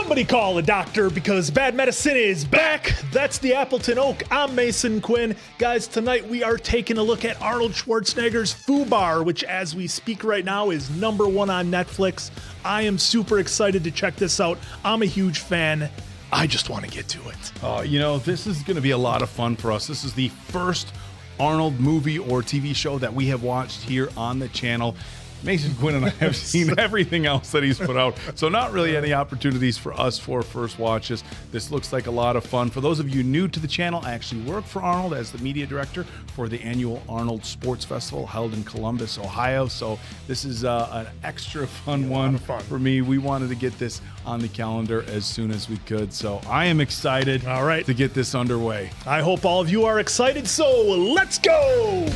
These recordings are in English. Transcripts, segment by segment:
Somebody call a doctor because bad medicine is back. That's the Appleton Oak. I'm Mason Quinn. Guys, tonight we are taking a look at Arnold Schwarzenegger's Fubar, which as we speak right now is #1 on Netflix. I am super excited to check this out. I'm a huge fan. I just want to get to it. You know, this is going to be a lot of fun for us. This is the first Arnold movie or TV show that we have watched here on the channel. Mason Quinn and I have seen everything else that he's put out, so not really any opportunities for us for first watches. This looks like a lot of fun. For those of you new to the channel, I actually work for Arnold as the media director for the annual Arnold Sports Festival held in Columbus, Ohio. So this is an extra fun one for me. We wanted to get this on the calendar as soon as we could, so I am excited to get this underway. I hope all of you are excited, so let's go!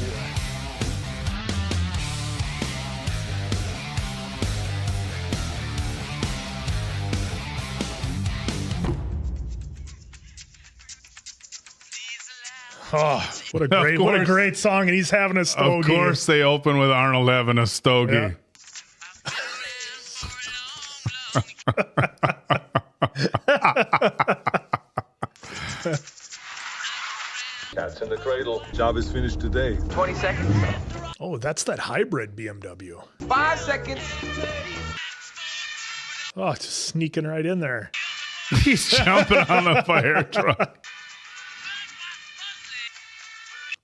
Oh, what a great song, and he's having a stogie. Of course they open with Arnold having a stogie. Yeah. Cats in the cradle. Job is finished today. 20 seconds. Oh, that's that hybrid BMW. 5 seconds. Oh, just sneaking right in there. He's jumping on the fire truck.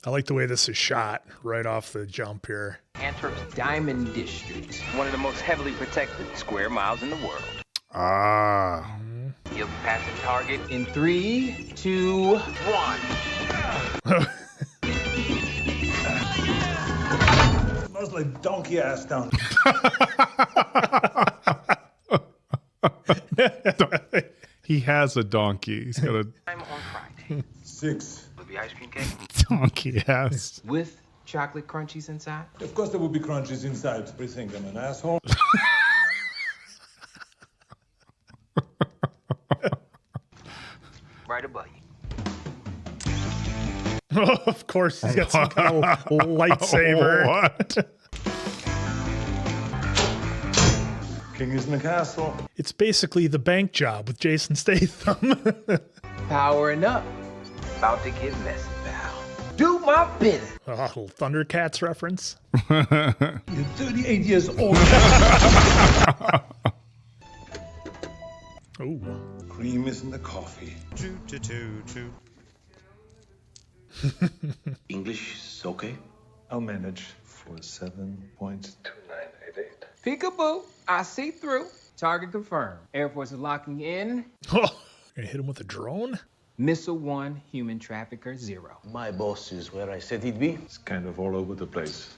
I like the way this is shot right off the jump here. Antwerp's Diamond District, one of the most heavily protected square miles in the world. Ah. You'll be passing target in 3, 2, 1. Smells like donkey ass down. He has a donkey. He's got a I'm on Friday. 6. Will be ice cream cake donkey ass. with chocolate crunchies inside. Of course there will be crunches inside. We think I'm an asshole. Right above you. Of course, he's got some kind of lightsaber. What? King is in the castle. It's basically The Bank Job with Jason Statham. Powering up. About to get messy, pal. Do my bidding. A little Thundercats reference. You're 38 years old. Oh. Cream is in the coffee. English is okay. I'll manage for 7.2988. Peekaboo. I see through. Target confirmed. Air Force is locking in. Oh, gonna hit him with a drone? Missile 1, human trafficker 0. My boss is where I said he'd be. It's kind of all over the place.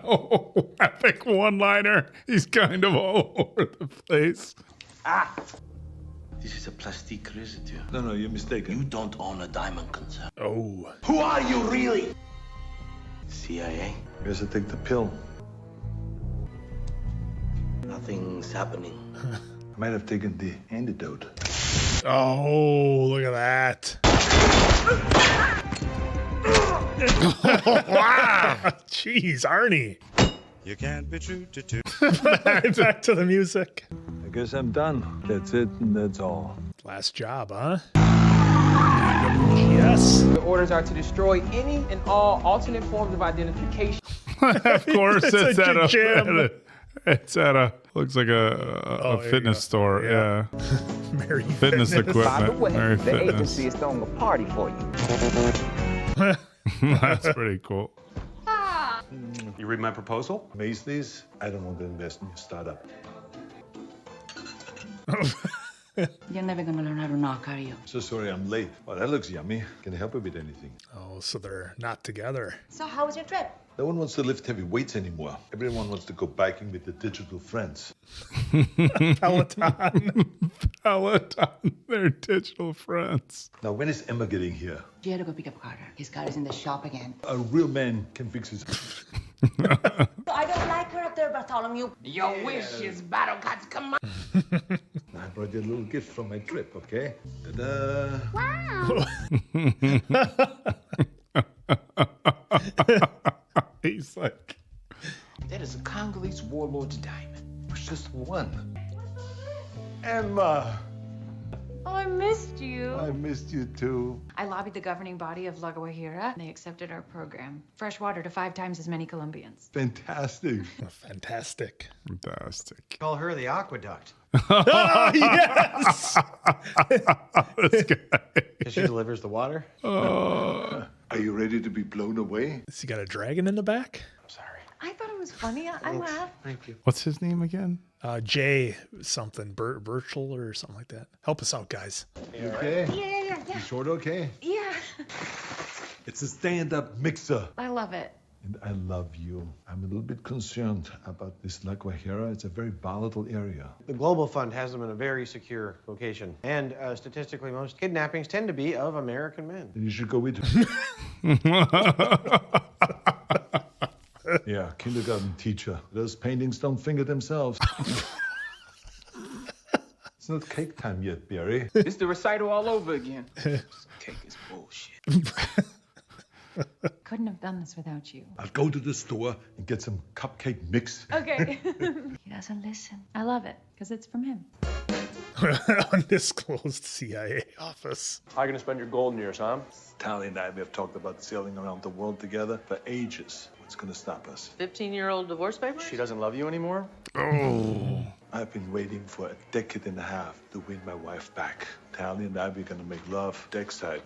Oh, epic one-liner. He's kind of all over the place. Ah! This is a plastic residue. No, you're mistaken. You don't own a diamond concern. Oh. Who are you really? CIA? Guess I take the pill. Nothing's happening. I might have taken the antidote. Oh, look at that. Wow. Jeez, Arnie. You can't be true to two. Back to the music. I guess I'm done. That's it, and that's all. Last job, huh? Yes. The orders are to destroy any and all alternate forms of identification. Of course, It's a gym. It's at a looks like a fitness store. Yeah. Mary Fitness By the equipment. way, Mary the Fitness. agency is throwing a party for you. That's pretty cool. You read my proposal? Macy's, I don't want to invest in your startup. You're never gonna learn how to knock, are you? So sorry I'm late. Oh, that looks yummy. Can I help you with anything? Oh, so they're not together. So how was your trip? No one wants to lift heavy weights anymore. Everyone wants to go biking with their digital friends. Peloton. Peloton, their digital friends. Now, when is Emma getting here? You had to go pick up Carter. His car is in the shop again. A real man can fix his... I don't like her up there, Bartholomew. Your wish is battle cuts. Come on. I brought you a little gift from my trip, okay? Ta-da! Wow. He's like, That is a Congolese warlord's diamond. It's just one. Emma, Oh, I missed you. I missed you too. I lobbied the governing body of La Guajira, and they accepted our program. Fresh water to 5 times as many Colombians. Fantastic. Fantastic. Fantastic. Call her the aqueduct. Oh, yes. This guy. Because she delivers the water? Are you ready to be blown away? Has he got a dragon in the back? I'm sorry. I thought it was funny. I laughed. Thank you. What's his name again? Jay something, Baruchel or something like that. Help us out, guys. You okay? Yeah. You sure okay? Yeah. It's a stand-up mixer. I love it. And I love you. I'm a little bit concerned about this La Guajira. It's a very volatile area. The Global Fund has them in a very secure location. And statistically, most kidnappings tend to be of American men. Then you should go with Yeah, kindergarten teacher. Those paintings don't finger themselves. It's not cake time yet, Barry. It's the recital all over again. This cake is bullshit. Couldn't have done this without you. I'll go to the store and get some cupcake mix. Okay. He doesn't listen. I love it, because it's from him. Undisclosed CIA office. How are you gonna spend your golden years, huh? Tally and I, we have talked about sailing around the world together for ages. What's gonna stop us? 15-year-old divorce papers? She doesn't love you anymore? Oh. I've been waiting for a decade and a half to win my wife back. Tally and I, we're gonna make love deckside.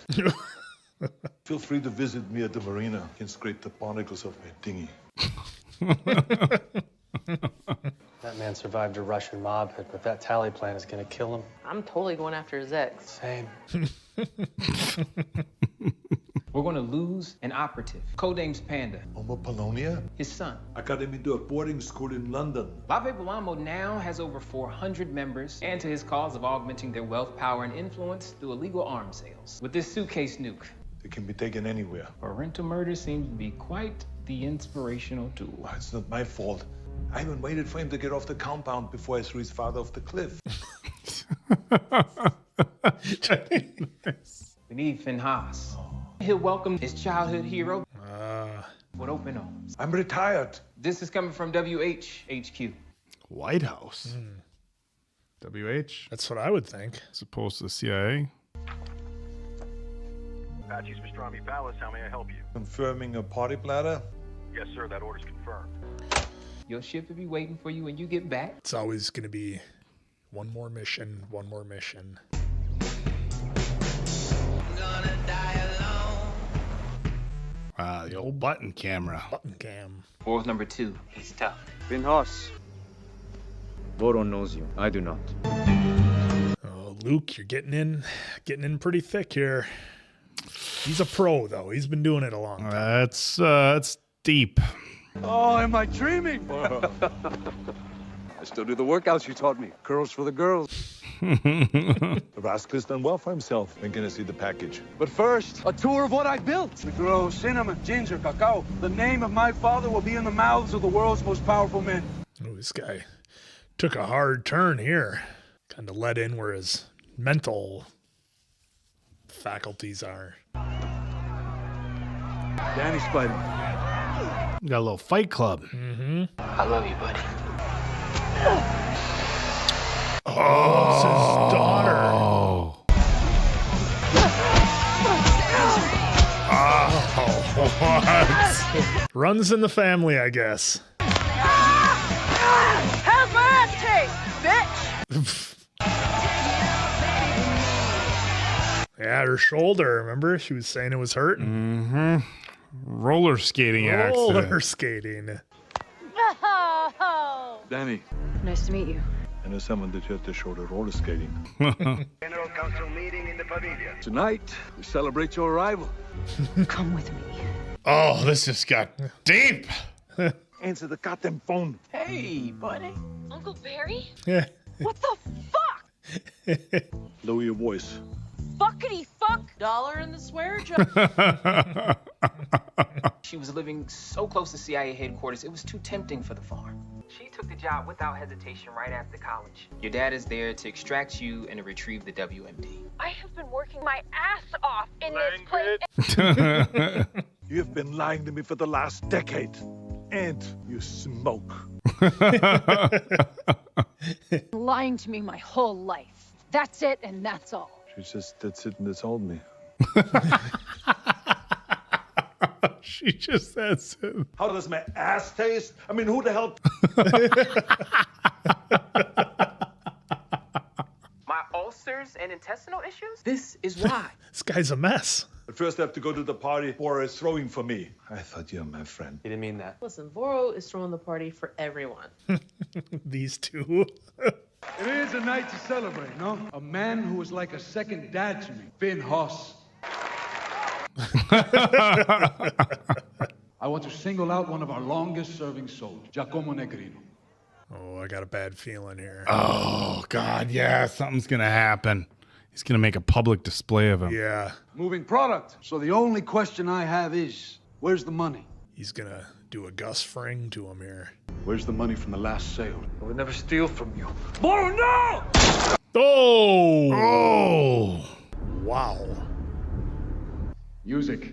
Feel free to visit me at the marina. You can scrape the barnacles of my dinghy. That man survived a Russian mob hit, but that tally plan is gonna kill him. I'm totally going after his ex. Same. We're going to lose an operative. Codename's Panda. Homo Polonia? His son. I got him into a boarding school in London. Bave Bulamo now has over 400 members, and to his cause of augmenting their wealth, power, and influence through illegal arms sales. With this suitcase nuke, They can be taken anywhere. parental murder seems to be quite the inspirational tool. Well, it's not my fault. I even waited for him to get off the compound before I threw his father off the cliff. We need Finhas. He'll welcome his childhood hero with open arms. I'm retired. This is coming from WHHQ. White House. WH? That's what I would think. As opposed to the CIA? Apache's Pastrami Palace, how may I help you? Confirming a party bladder? Yes, sir, that order's confirmed. Your ship will be waiting for you when you get back. It's always going to be one more mission, one more mission. The old button camera. Button cam. Fourth number 2. He's tough. Finhas. Voron knows you. I do not. Oh, Luke, you're getting in pretty thick here. He's a pro, though. He's been doing it a long time. That's deep. Oh, am I dreaming? I still do the workouts you taught me. Curls for the girls. The rascal's done well for himself. When can I see the package? But first, a tour of what I built. We grow cinnamon, ginger, cacao. The name of my father will be in the mouths of the world's most powerful men. Oh, this guy took a hard turn here. Kind of let in where his mental faculties are. Danny Spider. Got a little fight club. I love you, buddy. Oh, it's his daughter. Oh, what? Runs in the family, I guess. How's my ass taste, bitch? Yeah, her shoulder, remember? She was saying it was hurting. Roller skating Roller accident. skating. Oh. Danny. Nice to meet you. I know someone that you have to show the roller skating. General Council meeting in the pavilion. Tonight, we celebrate your arrival. Come with me. Oh, this just got deep. Answer the goddamn phone. Hey, buddy. Uncle Barry? Yeah. What the fuck? Lower your voice. Fuckity fuck. Dollar in the swear jar. She was living so close to CIA headquarters, it was too tempting for the farm. She took the job without hesitation right after college. Your dad is there to extract you and to retrieve the WMD. I have been working my ass off in this place. You have been lying to me for the last decade. And you smoke. Lying to me my whole life. That's it, and that's all. That's it and that's all me. She just says it. How does my ass taste? I mean, who the hell? My ulcers and intestinal issues? This is why. This guy's a mess. But first I have to go to the party. Bora is throwing for me. I thought you were my friend. He didn't mean that. Listen, Voro is throwing the party for everyone. These two. It is a night to celebrate, no? A man who was like a second dad to me, Finn Hoss. I want to single out one of our longest-serving soldiers, Giacomo Negrino. Oh, I got a bad feeling here. Oh, God, yeah, something's going to happen. He's going to make a public display of him. Yeah. Moving product. So the only question I have is, where's the money? He's going to do a Gus Fring to him here. Where's the money from the last sale? I will never steal from you. Boro, no! Oh! Oh! Wow. Music.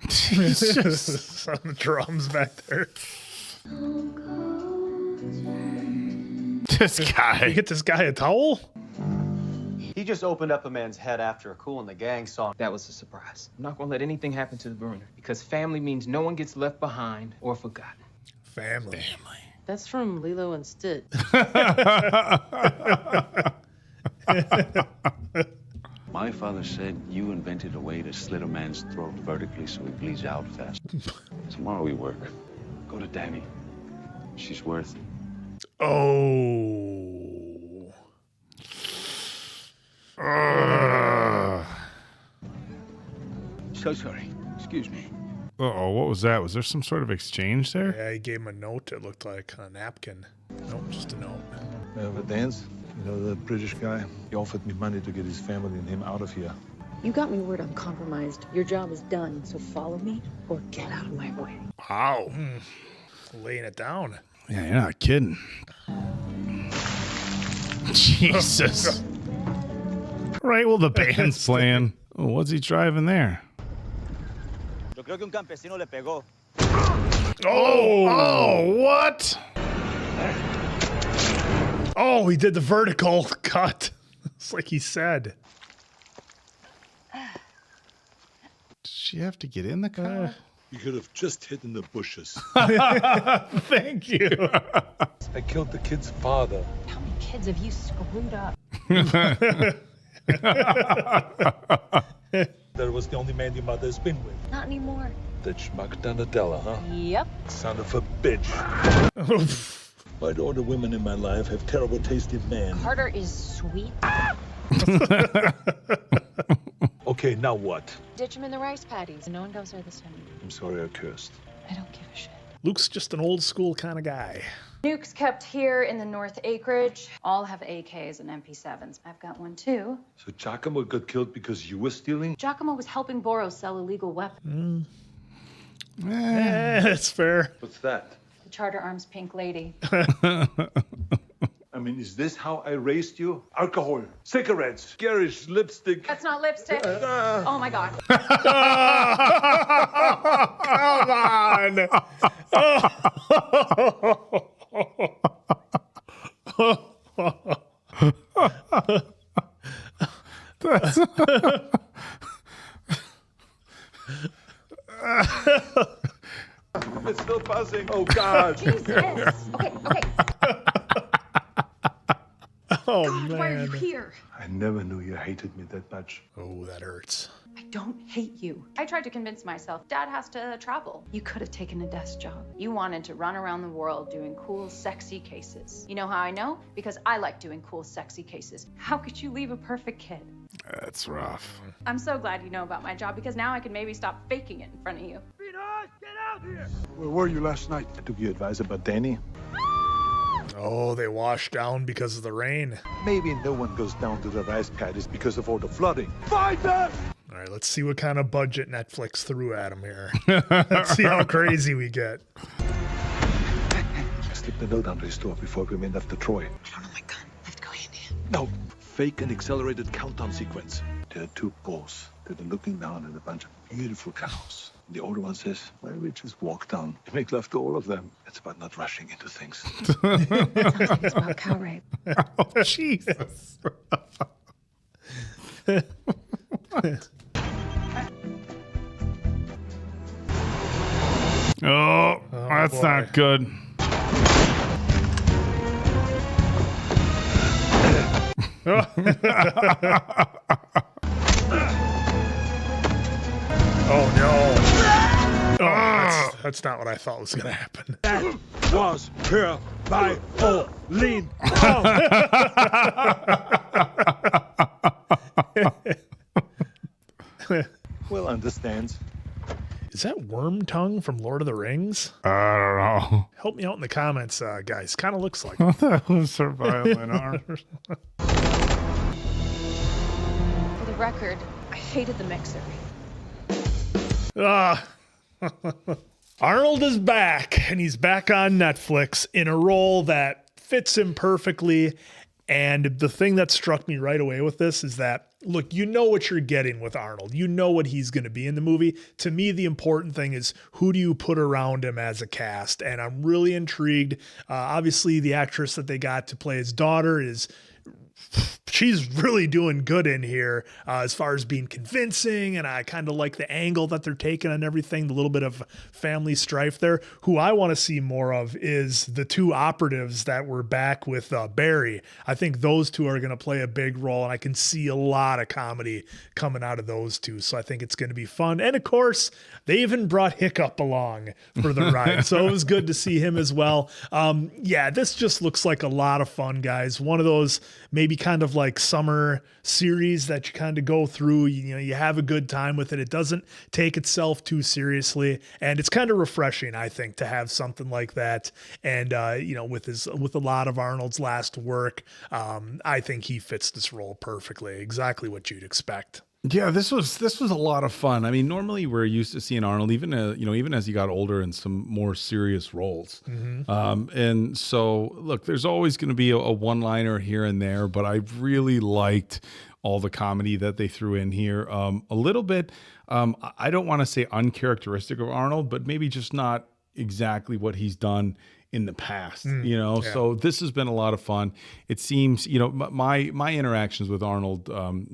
He's just... on the drums back there. This guy. You get this guy a towel? He just opened up a man's head after a Kool and the Gang song. That was a surprise. I'm not gonna let anything happen to the Brunner because family means no one gets left behind or forgotten. Family. That's from Lilo and Stitch. My father said you invented a way to slit a man's throat vertically so he bleeds out fast. Tomorrow we work. Go to Danny. She's worth it. Oh. So sorry. Excuse me. Uh-oh, what was that? Was there some sort of exchange there? Yeah, he gave him a note. It looked like a napkin. Nope, just a note. Have a dance? You know, the British guy? He offered me money to get his family and him out of here. You got me word I'm compromised. Your job is done, so follow me or get out of my way. Wow. Laying it down. Yeah, you're not kidding. Jesus. Right, well, the band's playing. Oh, what's he driving there? Oh, what? Oh, he did the vertical cut. It's like he said. Does she have to get in the car? You could have just hidden the bushes. Thank you. I killed the kid's father. How many kids have you screwed up? That was the only man your mother's been with. Not anymore. That schmuck Donatella, huh? Yep. Son of a bitch. Why do all the women in my life have terrible taste in men? Carter is sweet. Okay, now what? Ditch him in the rice paddies. No one goes there this time. I'm sorry I cursed. I don't give a shit. Luke's just an old school kind of guy. Nukes kept here in the North Acreage. All have AKs and MP7s. I've got one too. So Giacomo got killed because you were stealing? Giacomo was helping Boro sell illegal weapons. That's fair. What's that? The Charter Arms Pink Lady. I mean, is this how I raised you? Alcohol, cigarettes, garish lipstick. That's not lipstick. Oh my God. That's... It's still buzzing. Oh, God. Jesus. Okay. Oh, God, man. why are you here? I never knew you hated me that much. Oh, that hurts. I don't hate you. I tried to convince myself Dad has to travel. You could have taken a desk job. You wanted to run around the world doing cool, sexy cases. You know how I know? Because I like doing cool, sexy cases. How could you leave a perfect kid? That's rough. I'm so glad you know about my job because now I can maybe stop faking it in front of you. Get out here! Where were you last night? I took your advice about Danny. Oh, they washed down because of the rain. Maybe no one goes down to the rice paddies because of all the flooding. Find them! All right, let's see what kind of budget Netflix threw at him here. Let's see how crazy we get. I slipped a note under his door before we went after Troy. I don't know my gun. I have to go hand in. No, fake and accelerated countdown sequence. There are two bulls that are looking down at a bunch of beautiful cows. The older one says, why don't we just walk down and make love to all of them? It's about not rushing into things. Sounds like it's about cow rape. Oh, Jesus. Oh, that's boy. not good. Oh no. Oh, that's not what I thought was going to happen. That was her violin. Well, understands. Is that Worm Tongue from Lord of the Rings? I don't know. Help me out in the comments, guys. Kind of looks like What the hell is her violin arm? For the record, I hated the mixer. Arnold is back, and he's back on Netflix in a role that fits him perfectly. And the thing that struck me right away with this is that, look, you know what you're getting with Arnold. You know what he's going to be in the movie. To me, the important thing is who do you put around him as a cast? And I'm really intrigued. Obviously, the actress that they got to play his daughter she's really doing good in here as far as being convincing. And I kind of like the angle that they're taking on everything, the little bit of family strife there. Who I want to see more of is the two operatives that were back with Barry. I think those two are going to play a big role, and I can see a lot of comedy coming out of those two. So I think it's going to be fun. And of course, they even brought Hiccup along for the ride. So it was good to see him as well. Yeah, this just looks like a lot of fun, guys. One of those maybe kind of like summer series that you kind of go through, you have a good time with it. It doesn't take itself too seriously, and it's kind of refreshing, I think, to have something like that. And with a lot of Arnold's last work, I think he fits this role perfectly, exactly what you'd expect. Yeah, this was a lot of fun. I mean, normally we're used to seeing Arnold, even as he got older, in some more serious roles. Mm-hmm. And so, look, there's always going to be a one-liner here and there, but I really liked all the comedy that they threw in here. A little bit, I don't want to say uncharacteristic of Arnold, but maybe just not exactly what he's done in the past, Yeah. So this has been a lot of fun. It seems, my interactions with Arnold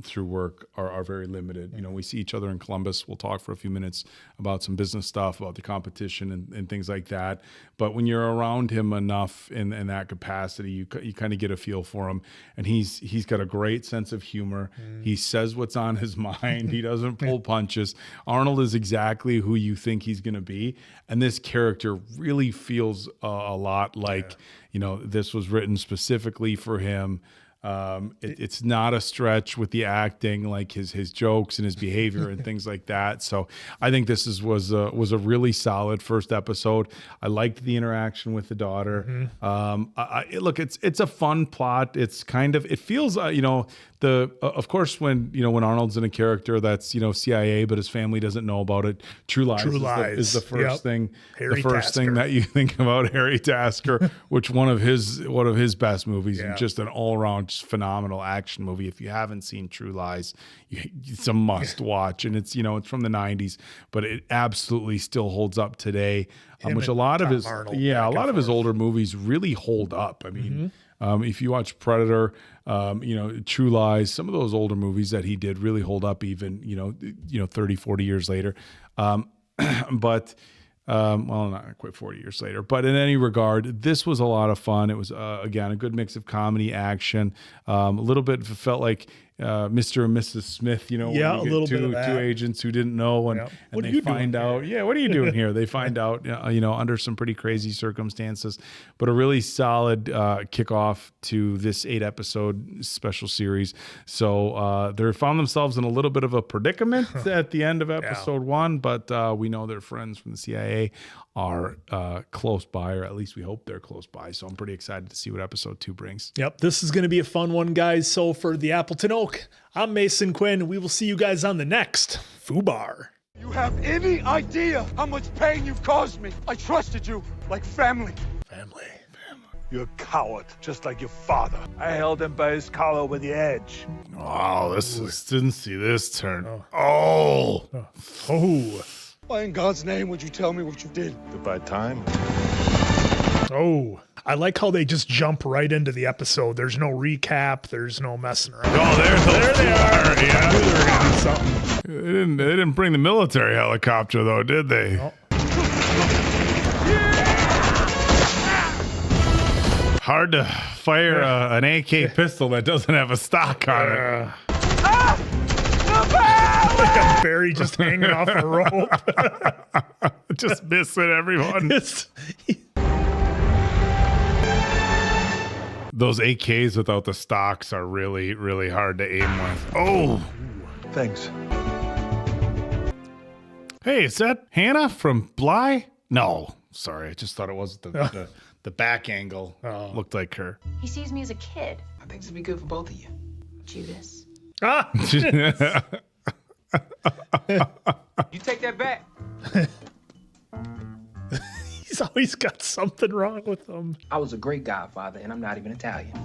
through work are very limited. We see each other in Columbus. We'll talk for a few minutes about some business stuff, about the competition and things like that. But when you're around him enough in that capacity, you kind of get a feel for him. And he's got a great sense of humor. He says what's on his mind. He doesn't pull punches. Arnold is exactly who you think he's going to be. And this character really feels a lot like, this was written specifically for him. It's not a stretch with the acting, like his jokes and his behavior and things like that. So I think this was a really solid first episode. I liked the interaction with the daughter. Look, it's a fun plot. It's it feels of course when Arnold's in a character that's CIA, but his family doesn't know about it. True Lies is the first thing. Harry the first thing Tasker. that you think about Harry Tasker, which one of his best movies, and just an all around phenomenal action movie. If you haven't seen True Lies, it's a must watch, and it's it's from the 90s, but it absolutely still holds up today. Which a lot of his older movies really hold up. I mean. If you watch Predator, True Lies, some of those older movies that he did really hold up even, 30, 40 years later. But not quite 40 years later, but in any regard, this was a lot of fun. It was, again, a good mix of comedy, action, a little bit felt like Mr. and Mrs. Smith, a little bit of that. Two agents who didn't know, and they find out, what are you doing here? They find out, under some pretty crazy circumstances, but a really solid kickoff to this 8-episode special series. So they found themselves in a little bit of a predicament at the end of episode 1, but we know their friends from the CIA are close by, or at least we hope they're close by. So I'm pretty excited to see what episode 2 brings. Yep, this is going to be a fun one, guys. So for the Appleton Oak, I'm Mason Quinn. We will see you guys on the next Fubar. You have any idea how much pain you've caused me? I trusted you like family. You're a coward, just like your father. I held him by his collar with the edge. Oh, didn't see this turn. Oh. Why in God's name would you tell me what you did? To buy time. Oh, I like how they just jump right into the episode. There's no recap. There's no messing around. Oh, there they are. Yeah, I knew they were gonna do something. They didn't bring the military helicopter though, did they? Oh. Hard to fire an AK pistol that doesn't have a stock on it. Like a berry just hanging off a rope. Just missing everyone. Those AKs without the stocks are really, really hard to aim with. Oh! Thanks. Hey, is that Hannah from Bly? No, sorry. I just thought it was the back angle. Looked like her. He sees me as a kid. I think this would be good for both of you. Judas. Ah! You take that back. He's always got something wrong with him. I was a great godfather, and I'm not even Italian.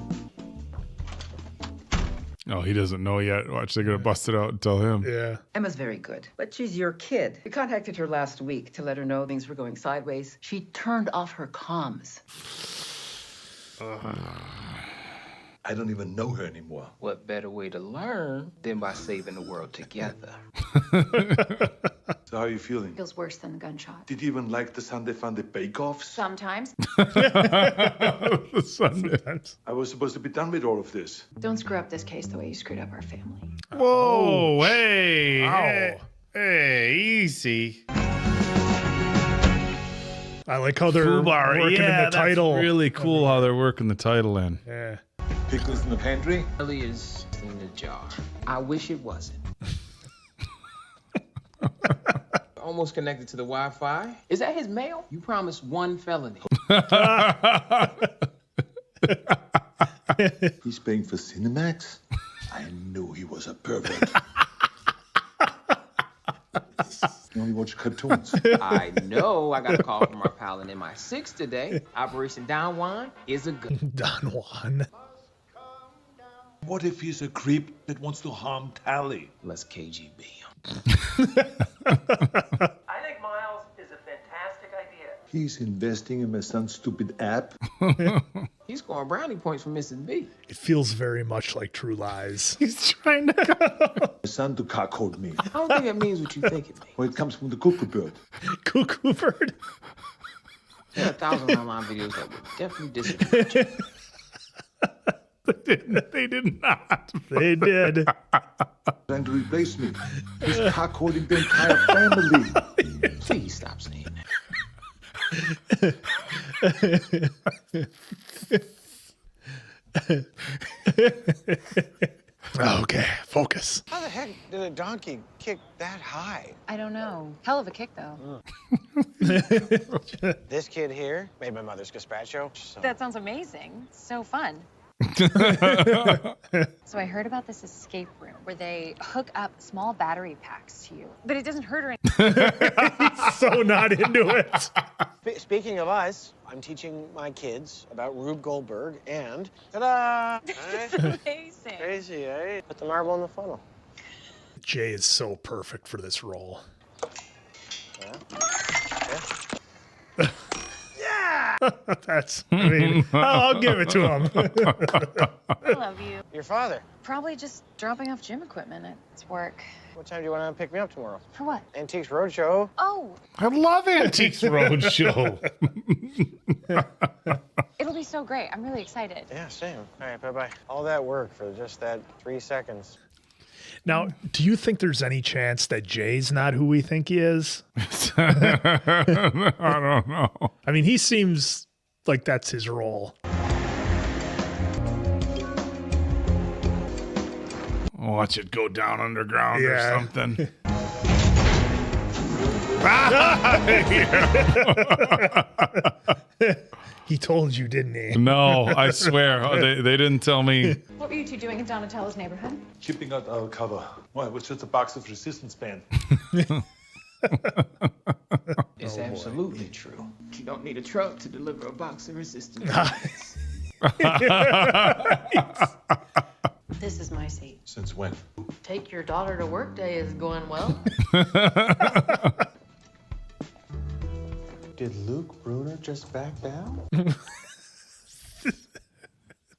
Oh, he doesn't know yet. Watch, they're going to bust it out and tell him. Yeah. Emma's very good, but she's your kid. We contacted her last week to let her know things were going sideways. She turned off her comms. I don't even know her anymore. What better way to learn than by saving the world together? So how are you feeling? Feels worse than the gunshot. Did you even like the Sunday Funday bake-offs? Sometimes. Sometimes. I was supposed to be done with all of this. Don't screw up this case the way you screwed up our family. Whoa, hey, Ow. hey, easy. I like how they're Fubar, working in the title. That's really cool how they're working the title in. Yeah. Pickles in the pantry? Really is in the jar. I wish it wasn't. Almost connected to the Wi-Fi. Is that his mail? You promised one felony. He's paying for Cinemax? I knew he was a pervert. You only watch cartoons. I know I got a call from our pal in MI6 today. Operation Don Juan is a good. Don Juan. What if he's a creep that wants to harm Tally? Let's KGB him. I think Miles is a fantastic idea. He's investing in my son's stupid app. He's scoring brownie points for Mrs. B. It feels very much like True Lies. He's trying to. My son to cockhold me. I don't think it means what you think it means. Well, it comes from the cuckoo bird. Cuckoo bird? There are 1,000 online videos that would definitely disagree. They did not. They did. Trying to replace me. He's cockholding the entire family. Please stop saying that. Okay, focus. How the heck did a donkey kick that high? I don't know. Hell of a kick, though. This kid here made my mother's gazpacho. So. That sounds amazing. So fun. So I heard about this escape room where they hook up small battery packs to you, but it doesn't hurt or anything. He's so not into it. Speaking of us, I'm teaching my kids about Rube Goldberg and ta-da! This is amazing. Crazy, eh? Put the marble in the funnel. Jay is so perfect for this role. That's, I mean, I'll give it to him. I love you. Your father. Probably just dropping off gym equipment at work. What time do you want to pick me up tomorrow? For what? Antiques Roadshow. Oh, I love Antiques Roadshow. it'll be so great. I'm really excited. Yeah, same. All right, bye-bye. All that work for just that 3 seconds. Now, do you think there's any chance that Jay's not who we think he is? I don't know. I mean, he seems like that's his role. Watch it go down underground or something. He told you, didn't he? No, I swear. They didn't tell me. What were you two doing in Donatello's neighborhood? Chipping out our cover. Why, it was just a box of resistance band. It It's boy. absolutely true. You don't need a truck to deliver a box of resistance. This is my seat. Since when? Take your daughter to work day is going well. Did Luke Brunner just back down?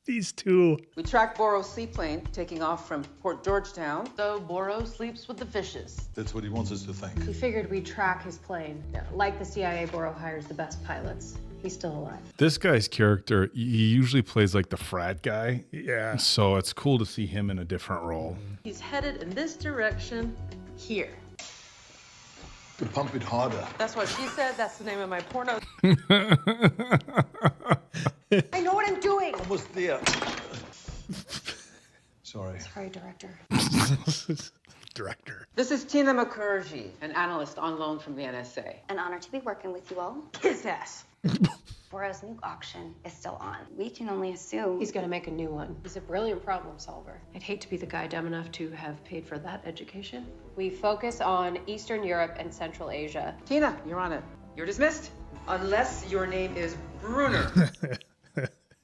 These two. We tracked Boro's seaplane taking off from Port Georgetown. So Boro sleeps with the fishes. That's what he wants us to think. We figured we'd track his plane. Like the CIA, Boro hires the best pilots. He's still alive. This guy's character, he usually plays like the frat guy. Yeah. So it's cool to see him in a different role. He's headed in this direction here. To pump it harder. That's what she said. That's the name of my porno. I know what I'm doing. Almost there. Sorry. Sorry, director. Director. This is Tina Mukherjee, an analyst on loan from the NSA. An honor to be working with you all. His ass. Boro's new auction is still on. We can only assume He's gonna make a new one. He's a brilliant problem solver. I'd hate to be the guy dumb enough to have paid for that education. We focus on Eastern Europe and Central Asia. Tina, you're on it. You're dismissed. Unless your name is Brunner.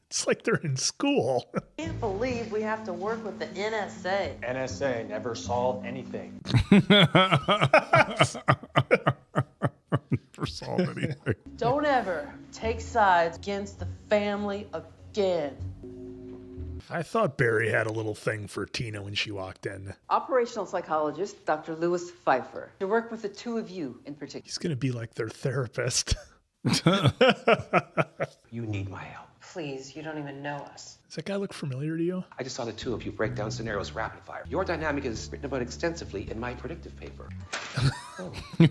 It's like they're in school. I can't believe we have to work with the NSA. NSA never solved anything. For solve anything. Don't ever take sides against the family again. I thought Barry had a little thing for Tina when she walked in. Operational psychologist, Dr. Louis Pfeiffer. To work with the two of you in particular. He's going to be like their therapist. You need my help. Please, you don't even know us. Does that guy look familiar to you? I just saw the two of you break down scenarios rapid fire. Your dynamic is written about extensively in my predictive paper. You're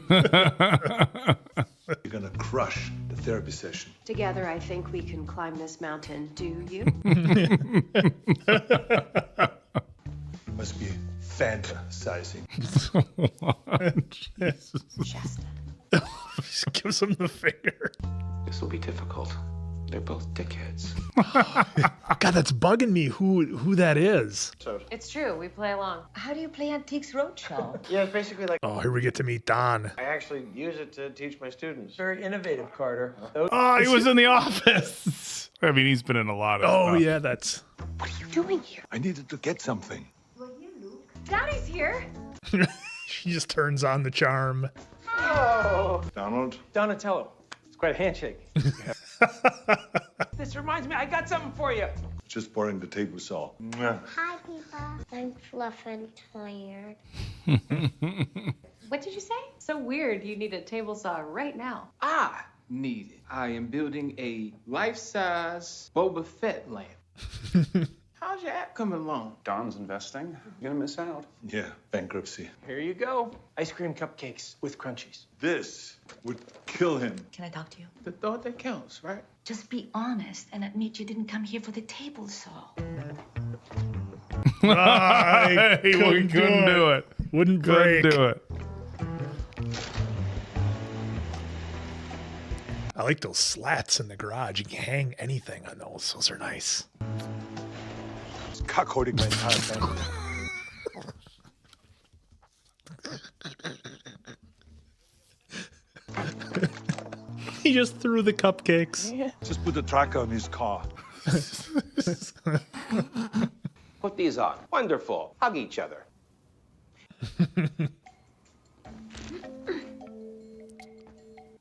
gonna crush the therapy session. Together, I think we can climb this mountain. Do you? Must be fantasizing. Just gives him the finger. This will be difficult. They're both dickheads. God, that's bugging me who that is. It's true. We play along. How do you play Antiques Roadshow? Yeah, it's basically like... Oh, here we get to meet Don. I actually use it to teach my students. Very innovative, Carter. Oh, he was in The Office. I mean, he's been in a lot of stuff. Yeah, that's... What are you doing here? I needed to get something. Daddy's here. She just turns on the charm. Oh. Donald? Donatello. It's quite a handshake. This reminds me, I got something for you. Just borrowing the table saw. Hi, Papa. I'm fluff and tired. What did you say? So weird. You need a table saw right now. I need it. I am building a life-size Boba Fett lamp. How's your app coming along? Don's investing. You're gonna miss out. Yeah, bankruptcy. Here you go. Ice cream cupcakes with crunchies. This would kill him. Can I talk to you? The thought that counts, right? Just be honest and admit you didn't come here for the table saw. He couldn't do it. Wouldn't break. Couldn't do it. I like those slats in the garage. You can hang anything on those. Those are nice. It's cock-holding my entire family. He just threw the cupcakes. Yeah. Just put the tracker on his car. Put these on. Wonderful. Hug each other.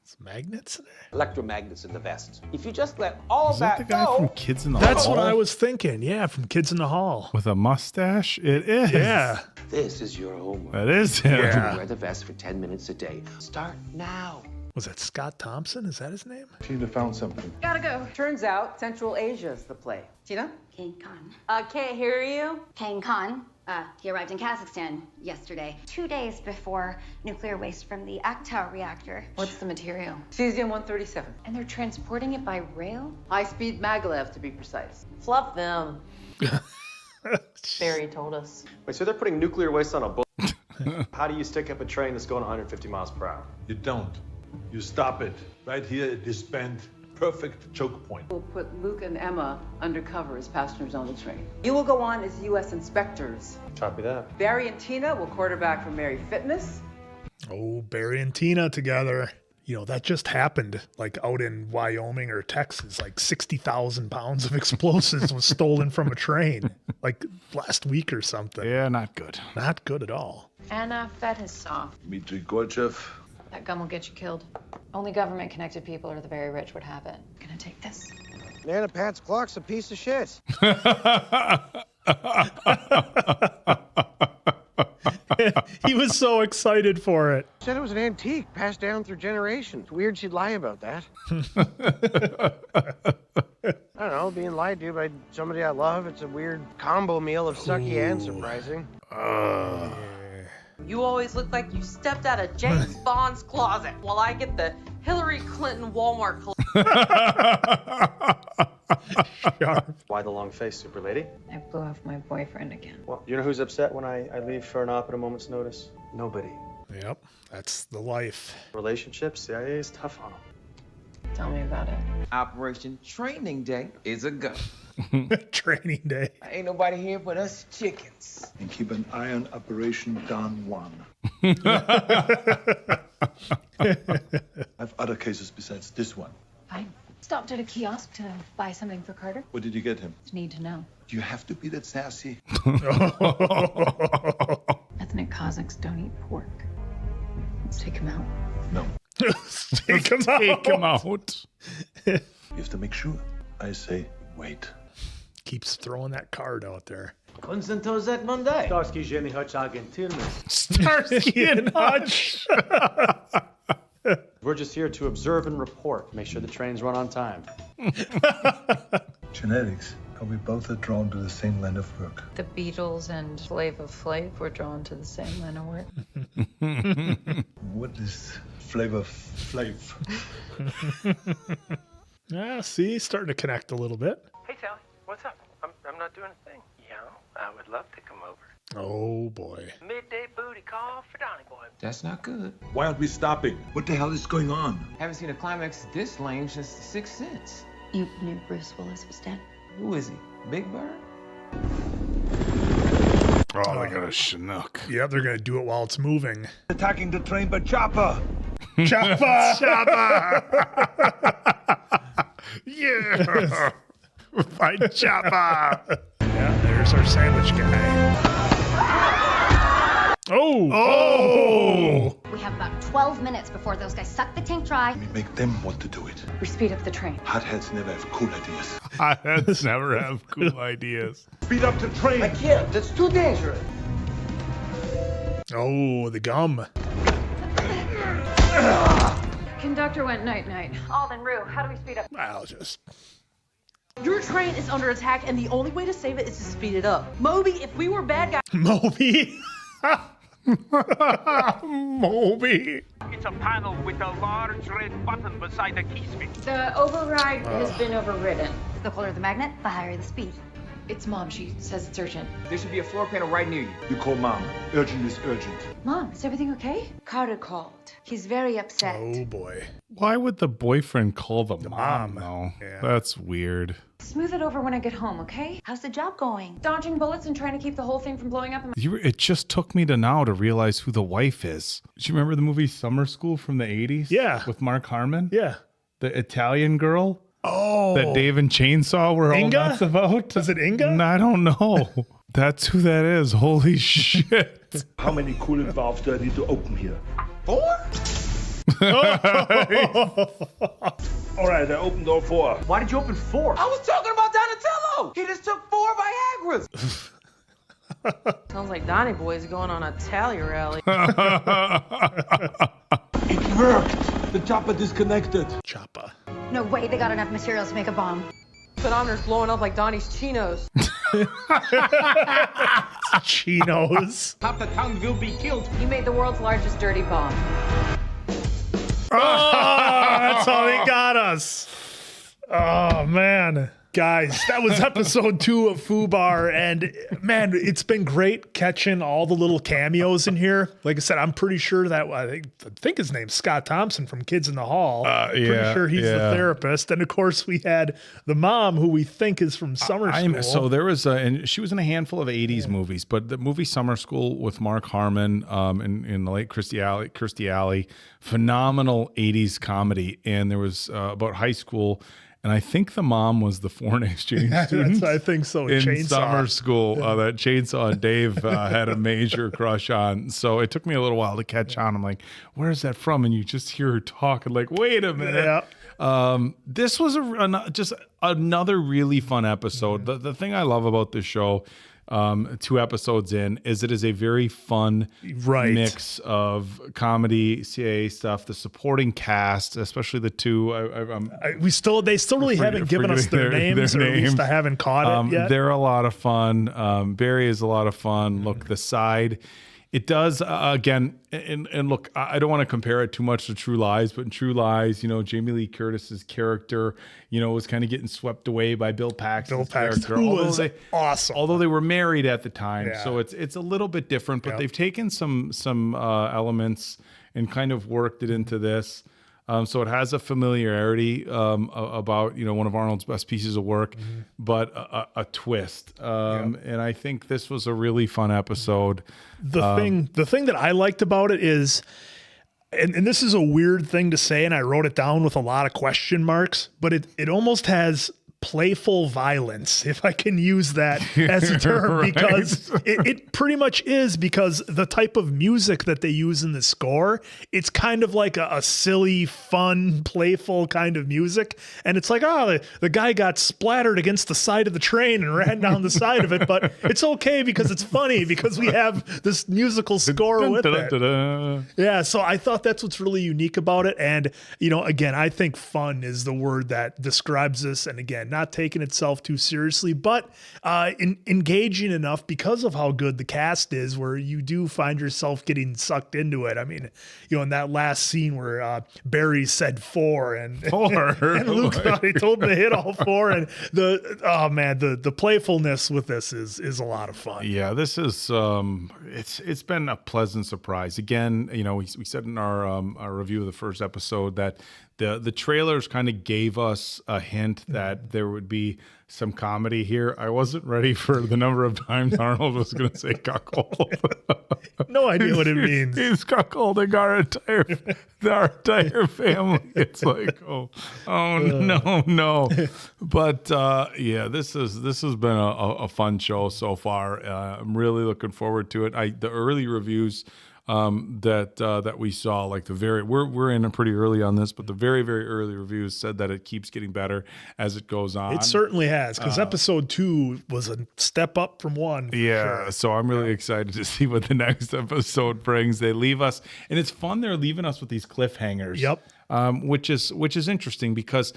It's magnets in there. Electromagnets in the vest. If you just let all Is that the that guy go... from Kids in the That's Hall? what I was thinking. Yeah, from Kids in the Hall. With a mustache? It is. Yeah. This is your homework. That is him. Yeah. Wear the vest for 10 minutes a day. Start now. Was that Scott Thompson? Is that his name? Tina found something. Gotta go. Turns out Central Asia's the play. Tina? King Khan. Can't hear you. King Khan. He arrived in Kazakhstan yesterday, 2 days before nuclear waste from the Akta reactor. What's the material? Cesium-137. And they're transporting it by rail? High-speed maglev, to be precise. Fluff them. Barry told us. Wait, so they're putting nuclear waste on a boat? How do you stick up a train that's going 150 miles per hour? You don't. You stop it. Right here at this bend. Perfect choke point. We'll put Luke and Emma undercover as passengers on the train. You will go on as U.S. inspectors. Copy that. Barry and Tina will quarterback for Mary Fitness. Oh, Barry and Tina together. You know, that just happened like out in Wyoming or Texas, like 60,000 pounds of explosives was stolen from a train like last week or something. Yeah, not good. Not good at all. Anna fed his soft. Dmitry Gorchev. That gun will get you killed. Only government-connected people or the very rich would have it. I'm gonna take this. Nana Pat's clock's a piece of shit. He was so excited for it. Said it was an antique passed down through generations. Weird she'd lie about that. I don't know, being lied to by somebody I love. It's a weird combo meal of sucky and surprising. You always look like you stepped out of James Bond's closet while I get the Hillary Clinton Walmart Why the long face, super lady? I blew off my boyfriend again. Well, you know who's upset when I leave for an op at a moment's notice? Nobody. Yep, that's the life. Relationships, CIA is tough on them. Tell me about it. Operation Training Day is a go. Training Day. Ain't nobody here but us chickens. And keep an eye on Operation Don Juan. I have other cases besides this one. Fine. Stopped at a kiosk to buy something for Carter. What did you get him? Just need to know. Do you have to be that sassy? Ethnic Kazakhs don't eat pork. Let's take him out. No. Take him out. Take him out. You have to make sure. I say, wait. Keeps throwing that card out there. Konstantin Monday. Starsky, Jenny, Hutch, Agentirme. Starsky and Hutch. We're just here to observe and report. Make sure the trains run on time. Genetics. Are we both are drawn to the same line of work? The Beatles and Flava Flav were drawn to the same line of work. What is Flavor Flav? Yeah, see, starting to connect a little bit. Hey, Sally, what's up? I'm not doing a thing. Yeah, I would love to come over. Oh, boy. Midday booty call for Donnie Boy. That's not good. Why aren't we stopping? What the hell is going on? Haven't seen a climax this lame since The Sixth Sense. You knew Bruce Willis was dead? Who is he? Big Bird? Oh, they got a Chinook. Yeah, they're going to do it while it's moving. Attacking the train by chopper. Chopper! Chopper! Yeah! By Chopper! Yeah, there's our sandwich guy. Oh! Oh! We have about 12 minutes before those guys suck the tank dry. We make them want to do it. We speed up the train. Hotheads never have cool ideas. Hotheads never have cool ideas. Speed up the train. I can't. That's too dangerous. Oh, the gum. Conductor went night-night. Alden, Rue, how do we speed up? I'll just... Your train is under attack, and the only way to save it is to speed it up. Moby, if we were bad guys... Moby? Moby. It's a panel with a large red button beside the key switch. The override has been overridden. The colder the magnet, the higher the speed. It's Mom. She says it's urgent. There should be a floor panel right near you. You call Mom. Urgent is urgent. Mom, is everything okay? Carter called. He's very upset. Oh, boy. Why would the boyfriend call the mom, mom. though? Yeah. That's weird. Smooth it over when I get home, okay? How's the job going? Dodging bullets and trying to keep the whole thing from blowing up. It just took me to now to realize who the wife is. Do you remember the movie Summer School from the 80s? Yeah. With Mark Harmon? Yeah. The Italian girl? Oh. That Dave and Chainsaw were all Inga? nuts about? Was it Inga? I don't know. That's who that is. Holy shit. How many coolant valves do I need to open here? 4? All right, I opened all 4. Why did you open 4? I was talking about Donatello. He just took 4 Viagras. Sounds like Donnie Boy's going on a tally rally. It worked. The chopper disconnected. Chopper. No way they got enough materials to make a bomb. Speedometer's blowing up like Donnie's chinos. Chinos. Half the town will be killed. You made the world's largest dirty bomb. Oh, that's how they got us. Oh, man. Guys, that was episode 2 of Fubar, and man, it's been great catching all the little cameos in here. Like I said, I'm pretty sure that I think his name's Scott Thompson from Kids in the Hall. Pretty sure he's the therapist, and of course we had the mom, who we think is from Summer School. So there was and she was in a handful of '80s movies, but the movie Summer School with Mark Harmon in the late Kirstie Alley, phenomenal '80s comedy, and there was about high school. And I think the mom was the foreign exchange student. I think so. In Summer School, that Chainsaw Dave had a major crush on. So it took me a little while to catch on. I'm like, where's that from? And you just hear her talk and like, wait a minute. Yeah. This was just another really fun episode. The thing I love about this show, 2 episodes in, is it is a very fun mix of comedy, CIA stuff, the supporting cast, especially the 2. They still really haven't given us their names, or at least I haven't caught it yet. They're a lot of fun. Barry is a lot of fun. Look, the side. It does, again, and look, I don't want to compare it too much to True Lies, but in True Lies, Jamie Lee Curtis's character, was kind of getting swept away by Bill Paxton's character. Who was awesome. Although they were married at the time, so it's a little bit different, but they've taken some elements and kind of worked it into this. So it has a familiarity about one of Arnold's best pieces of work, but a twist. And I think this was a really fun episode. The thing that I liked about it is, and this is a weird thing to say, and I wrote it down with a lot of question marks, but it almost has playful violence, if I can use that as a term, because it pretty much is, because the type of music that they use in the score, it's kind of like a silly, fun, playful kind of music. And it's like, the guy got splattered against the side of the train and ran down the side of it, but it's okay because it's funny because we have this musical score with it. Yeah, so I thought that's what's really unique about it. And, again, I think fun is the word that describes this. And again, not taking itself too seriously, but engaging enough because of how good the cast is, where you do find yourself getting sucked into it. I mean, in that last scene where Barry said 4 and Luke thought he told him to hit all 4, and the playfulness with this is a lot of fun. Yeah, this is it's been a pleasant surprise. Again, we said in our review of the first episode that the trailers kind of gave us a hint that there would be some comedy here. I wasn't ready for the number of times Arnold was going to say cuckold. No idea what it means. He's cuckolding our entire family. It's like, no. But this has been a fun show so far. I'm really looking forward to it. The early reviews that we saw, like we're in a pretty early on this, but the very, very early reviews said that it keeps getting better as it goes on. It certainly has, because episode 2 was a step up from 1. Yeah, so I'm really excited to see what the next episode brings. They leave us, and it's fun. They're leaving us with these cliffhangers. Yep. Which is interesting because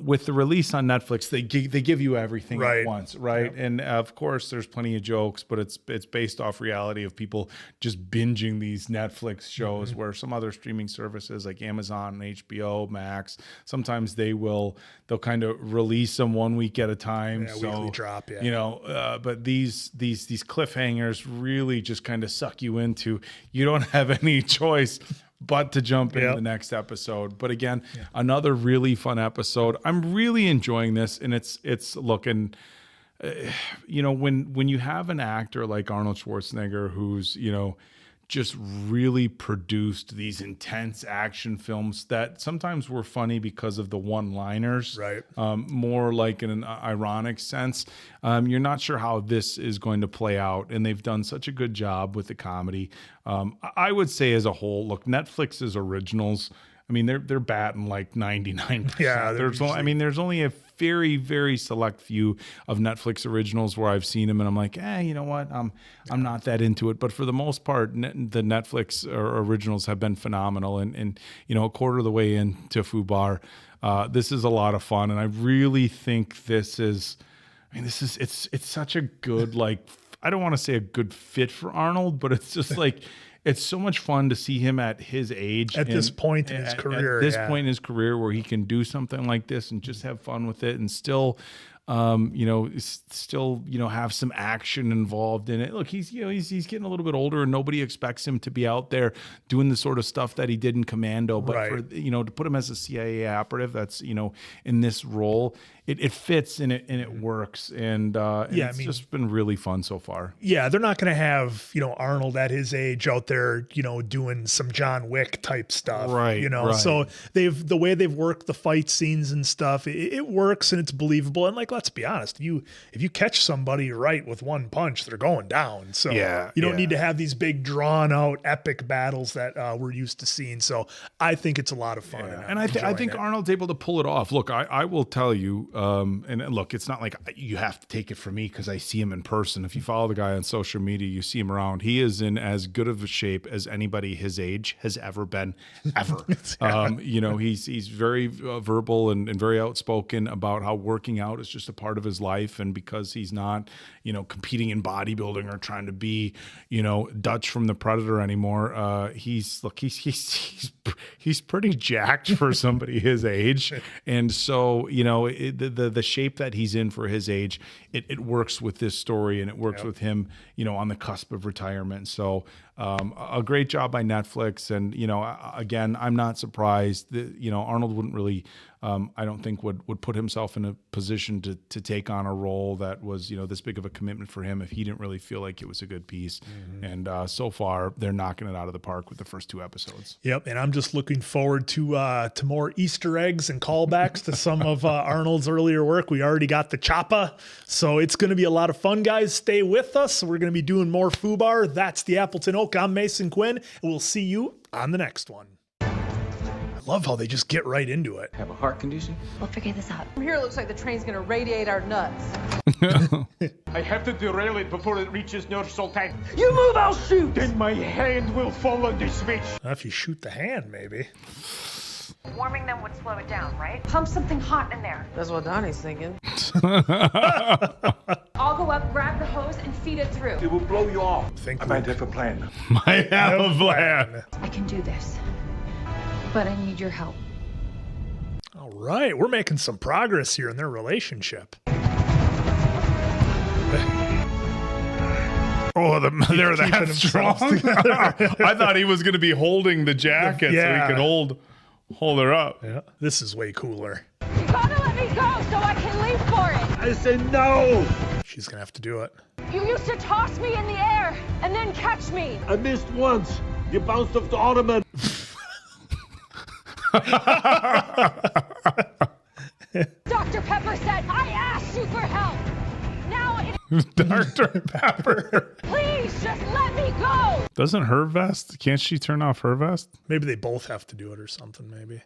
with the release on Netflix, they give you everything at once, right? Yep. And of course, there's plenty of jokes, but it's based off reality of people just binging these Netflix shows. Where some other streaming services like Amazon and HBO Max, sometimes they'll kind of release them 1 week at a time. Weekly drop, but these cliffhangers really just kind of suck you into. You don't have any choice but to jump into the next episode. But again, another really fun episode. I'm really enjoying this, and it's looking, when you have an actor like Arnold Schwarzenegger, who's, just really produced these intense action films that sometimes were funny because of the one-liners, more like in an ironic sense. You're not sure how this is going to play out, and they've done such a good job with the comedy. I would say as a whole, look, Netflix's originals, I mean, they're batting like 99%. Yeah, there's only a very, very select few of Netflix originals where I've seen them and I'm like, you know what? I'm not that into it. But for the most part, the Netflix originals have been phenomenal. And a quarter of the way into Fubar, this is a lot of fun. And I really think it's such a good, I don't want to say a good fit for Arnold, but it's just like, it's so much fun to see him at his age. At this point in his career. At this point in his career where he can do something like this and just have fun with it and still, have some action involved in it. Look, he's getting a little bit older and nobody expects him to be out there doing the sort of stuff that he did in Commando. But for, to put him as a CIA operative, that's, in this role, it fits and it works. And it's just been really fun so far. Yeah, they're not going to have, Arnold at his age out there, doing some John Wick type stuff. Right. So the way they've worked the fight scenes and stuff, it works and it's believable. And like, let's be honest, if you catch somebody right with one punch, they're going down. So you don't need to have these big drawn out epic battles that we're used to seeing. So I think it's a lot of fun. Yeah. And I think Arnold's able to pull it off. Look, I will tell you, and look, it's not like you have to take it from me because I see him in person. If you follow the guy on social media, you see him around. He is in as good of a shape as anybody his age has ever been, ever. He's very verbal and very outspoken about how working out is just a part of his life. And because he's not, competing in bodybuilding or trying to be, Dutch from the Predator anymore, he's pretty jacked for somebody his age. And so, the shape that he's in for his age, it works with this story and it works with him, on the cusp of retirement. So a great job by Netflix. And, again, I'm not surprised that, Arnold wouldn't really, I don't think would put himself in a position to take on a role that was, this big of a commitment for him if he didn't really feel like it was a good piece. Mm-hmm. And so far, they're knocking it out of the park with the first 2 episodes. Yep, and I'm just looking forward to more Easter eggs and callbacks to some of Arnold's earlier work. We already got the Choppa, so it's going to be a lot of fun, guys. Stay with us. We're going to be doing more Fubar. That's the Appleton Oak. I'm Mason Quinn, and we'll see you on the next one. I love how they just get right into it. Have a heart condition? We'll figure this out. From here, it looks like the train's gonna radiate our nuts. I have to derail it before it reaches North Sultan. You move, I'll shoot! Then my hand will fall on the switch. If you shoot the hand, maybe. Warming them would slow it down, right? Pump something hot in there. That's what Donnie's thinking. I'll go up, grab the hose, and feed it through. It will blow you off. I might have a plan. Might have a plan. I can do this, but I need your help. All right, we're making some progress here in their relationship. Oh, they're that strong. I thought he was going to be holding the jacket so he could hold her up. Yeah, this is way cooler. You gotta let me go so I can leave for it. I said no. She's going to have to do it. You used to toss me in the air and then catch me. I missed once. You bounced off the ottoman. Dr. Pepper said I asked you for help. Now it's Dr. Pepper. Please just let me go. Doesn't her vest? Can't she turn off her vest? Maybe they both have to do it or something, maybe.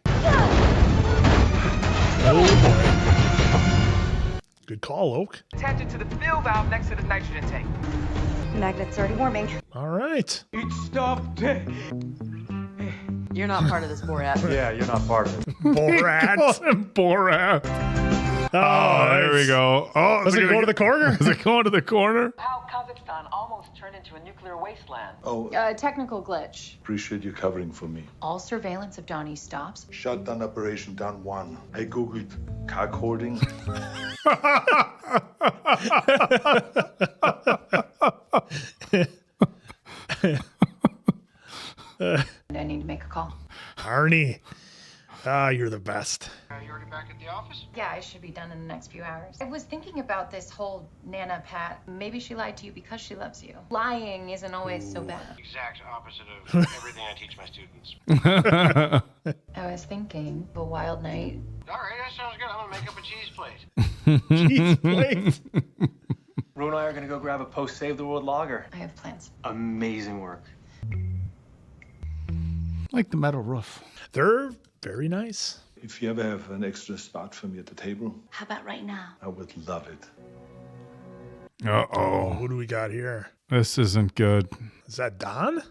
Good call, Oak. Attach it to the fill valve next to the nitrogen tank. The magnet's already warming. All right. It stopped. You're not part of this Borat. Yeah, you're not part of it. Borat. Call him Borat. Oh, there we go. Oh, does it go to the corner? Is it going to the corner? How Kazakhstan almost turned into a nuclear wasteland. Oh, Technical glitch. appreciate you covering for me. All surveillance of Donnie stops. Shut down operation down 1. I googled cock hoarding. I need to make a call. Arnie. You're the best. You already back at the office? Yeah, I should be done in the next few hours. I was thinking about this whole Nana Pat. Maybe she lied to you because she loves you. Lying isn't always so bad. Exact opposite of everything I teach my students. I was thinking of a wild night. All right, that sounds good. I'm gonna make up a cheese plate. Cheese plate. Ru and I are gonna go grab a post-Save the World lager. I have plans. Amazing work. Like the metal roof. They're very nice. If you ever have an extra spot for me at the table, How about right now? I would love it. Uh-oh. What do we got here? This isn't good. Is that Don?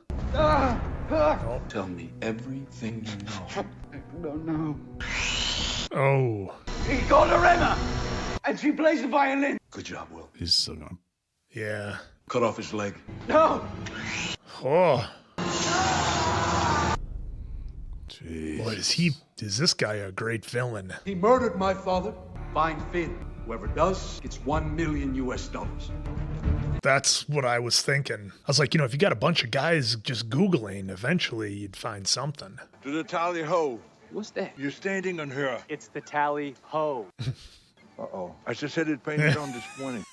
Tell me everything you know. I don't know. Oh. He got a Emma, and she plays the violin. Good job, Will. He's still going. Yeah. Cut off his leg. No! Oh. Jeez. Boy, is this guy a great villain? He murdered my father. Find Finn. Whoever does gets $1 million. That's what I was thinking. I was like, if you got a bunch of guys just Googling, eventually you'd find something. To the tally ho. What's that? You're standing on her. It's the tally ho. Uh-oh. I just had it painted on this morning.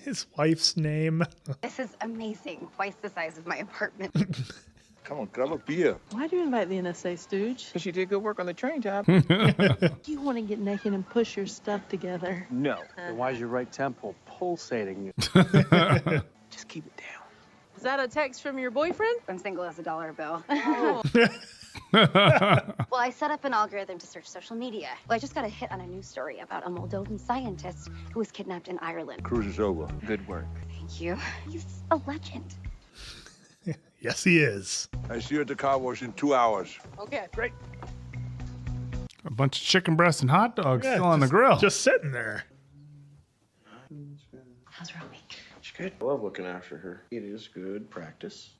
His wife's name. This is amazing. Twice the size of my apartment. Come on, grab a beer. Why do you invite the NSA, Stooge? Because you did good work on the train job. You want to get naked and push your stuff together. No. Then why is your right temple pulsating? Just keep it down. Is that a text from your boyfriend? I'm single as a dollar bill. Oh. Well, I set up an algorithm to search social media. Well, I just got a hit on a news story about a Moldovan scientist who was kidnapped in Ireland. Cruise is over. Good work. Thank you. He's a legend. Yes, he is. I see you at the car wash in 2 hours. Okay, great. A bunch of chicken breasts and hot dogs still on the grill. Just sitting there. How's her week? She's good. I love looking after her. It is good practice.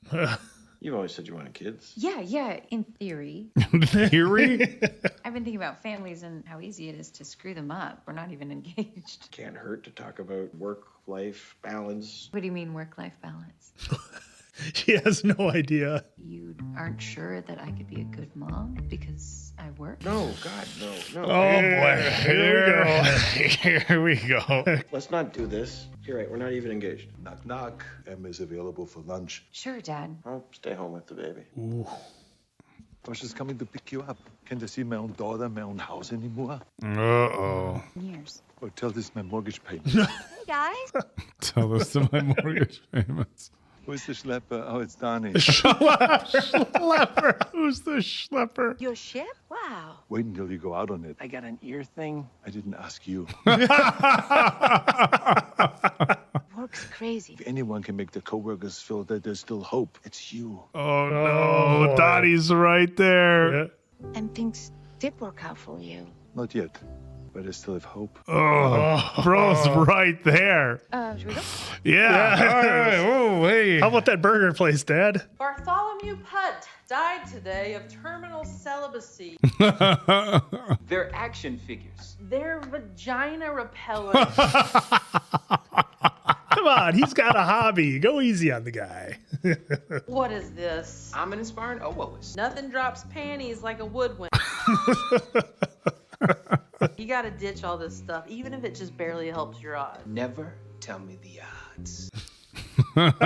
You've always said you wanted kids. Yeah, in theory. Theory? I've been thinking about families and how easy it is to screw them up. We're not even engaged. Can't hurt to talk about work-life balance. What do you mean work-life balance? She has no idea. You aren't sure that I could be a good mom because I work? No, God, no. Oh, boy. Here we go. Let's not do this. You're right, we're not even engaged. Knock, knock. Emma's available for lunch. Sure, Dad. I'll stay home with the baby. Ooh. Tasha's coming to pick you up. Can't I see my own daughter, my own house anymore? Uh-oh. Years. Or tell this my mortgage payment. Hey, guys. Tell this to my mortgage payments. Who's the schlepper? Oh, it's Donnie. Schlepper. Who's the schlepper? Your ship? Wow. Wait until you go out on it. I got an ear thing. I didn't ask you. Works crazy. If anyone can make the coworkers feel that there's still hope, it's you. Oh, no. Dottie's right there. Yeah. And things did work out for you. Not yet, but I still have hope. Oh, bro's right there. Should we go? Yeah. All right. Oh, hey. How about that burger place, Dad? Bartholomew Putt died today of terminal celibacy. They're action figures. Their vagina repellent. Come on, he's got a hobby. Go easy on the guy. What is this? I'm an inspired oboist. Nothing drops panties like a woodwind. You gotta ditch all this stuff, even if it just barely helps your odds. Never tell me the odds. Put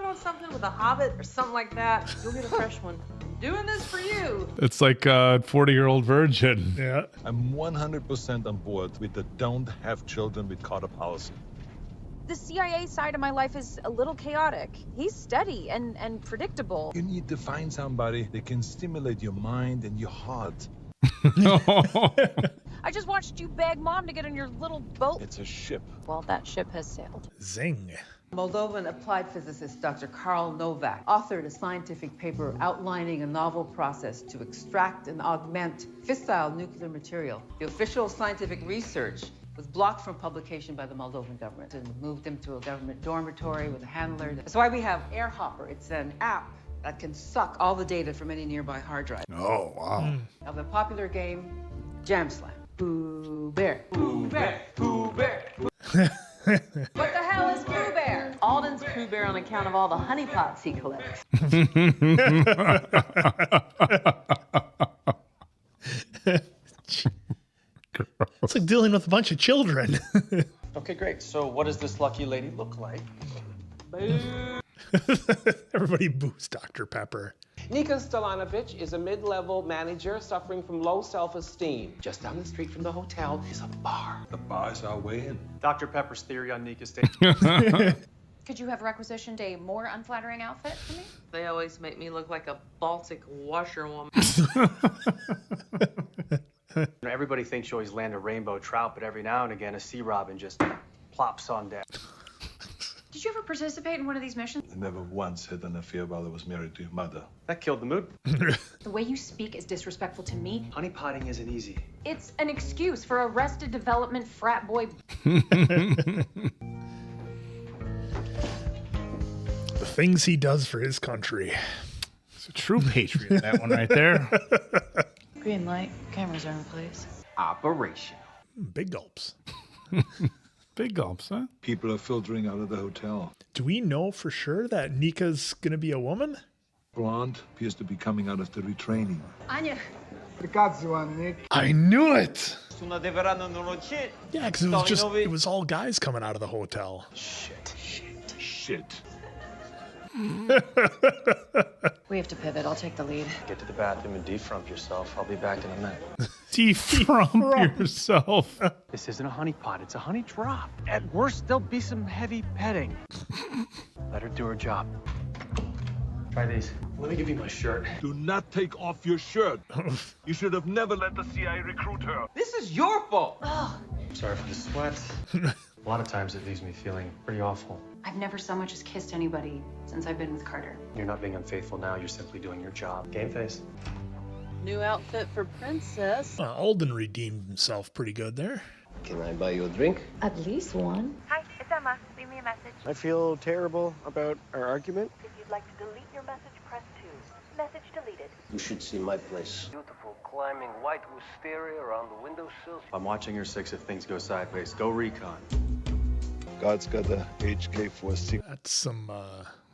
on something with a hobbit or something like that. You'll get a fresh one. I'm doing this for you. It's like a 40-year-old virgin. Yeah. I'm 100% on board with the don't have children with Carter policy. The CIA side of my life is a little chaotic. He's steady and predictable. You need to find somebody that can stimulate your mind and your heart. I just watched you beg Mom to get on your little boat. It's a ship. Well, that ship has sailed. Zing. Moldovan applied physicist Dr. Karl Novak authored a scientific paper outlining a novel process to extract and augment fissile nuclear material. The official scientific research was blocked from publication by the Moldovan government and moved them to a government dormitory with a handler. That's why we have AirHopper. It's an app that can suck all the data from any nearby hard drive. Oh, wow. Of the popular game, Jam Slam. Pooh Bear. Pooh Bear, Pooh Bear. What the hell is Pooh Bear? Alden's Pooh Bear on account of all the honeypots he collects. It's like dealing with a bunch of children. Okay, great. So what does this lucky lady look like? Everybody boos Dr. Pepper. Nika Stalanovic is a mid-level manager suffering from low self-esteem. Just down the street from the hotel is a bar. The bar is our way in. Dr. Pepper's theory on Nika's state. Could you have requisitioned a more unflattering outfit for me? They always make me look like a Baltic washerwoman. Everybody thinks you always land a rainbow trout, but every now and again a sea robin just plops on deck. Did you ever participate in one of these missions? I never once had an affair while I was married to your mother. That killed the mood. The way you speak is disrespectful to me. Honeypotting isn't easy. It's an excuse for Arrested Development frat boy. The things he does for his country. It's a true patriot, that one right there. Green light. Cameras are in place. Operation. Big gulps. Big gulps, huh? People are filtering out of the hotel. Do we know for sure that Nika's gonna be a woman? Blonde appears to be coming out of the retraining. Anya. I knew it! Yeah, because it was all guys coming out of the hotel. Shit. We have to pivot. I'll take the lead. Get to the bathroom and defrump yourself. I'll be back in a minute. Defrump yourself. This isn't a honeypot. It's a honey drop. At worst, there'll be some heavy petting. Let her do her job. Try these. Let me give you my shirt. Do not take off your shirt. You should have never let the CIA recruit her. This is your fault. Sorry for the sweat. A lot of times it leaves me feeling pretty awful. I've never so much as kissed anybody since I've been with Carter. You're not being unfaithful now. You're simply doing your job. Game face. New outfit for Princess. Alden redeemed himself pretty good there. Can I buy you a drink? At least one. Hi, it's Emma. Leave me a message. I feel terrible about our argument. If you'd like to delete your message, press 2. Message deleted. You should see my place. Beautiful climbing white wisteria around the windowsill. I'm watching your 6 if things go sideways. Go recon. God's got the HK-46. That's some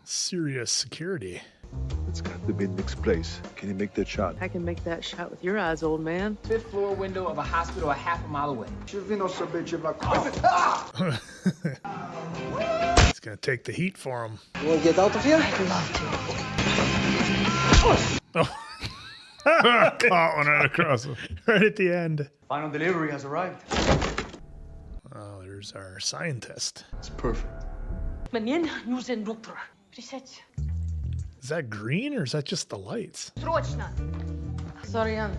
serious security. It's got to be Nick's place. Can you make that shot? I can make that shot with your eyes, old man. 5th floor window of a hospital a half a mile away. He's gonna take the heat for him. You want to get out of here? I'd love to. Oh. Caught one right across him. Right at the end. Final delivery has arrived. Oh, there's our scientist. It's perfect. Is that green or is that just the lights? Sorian.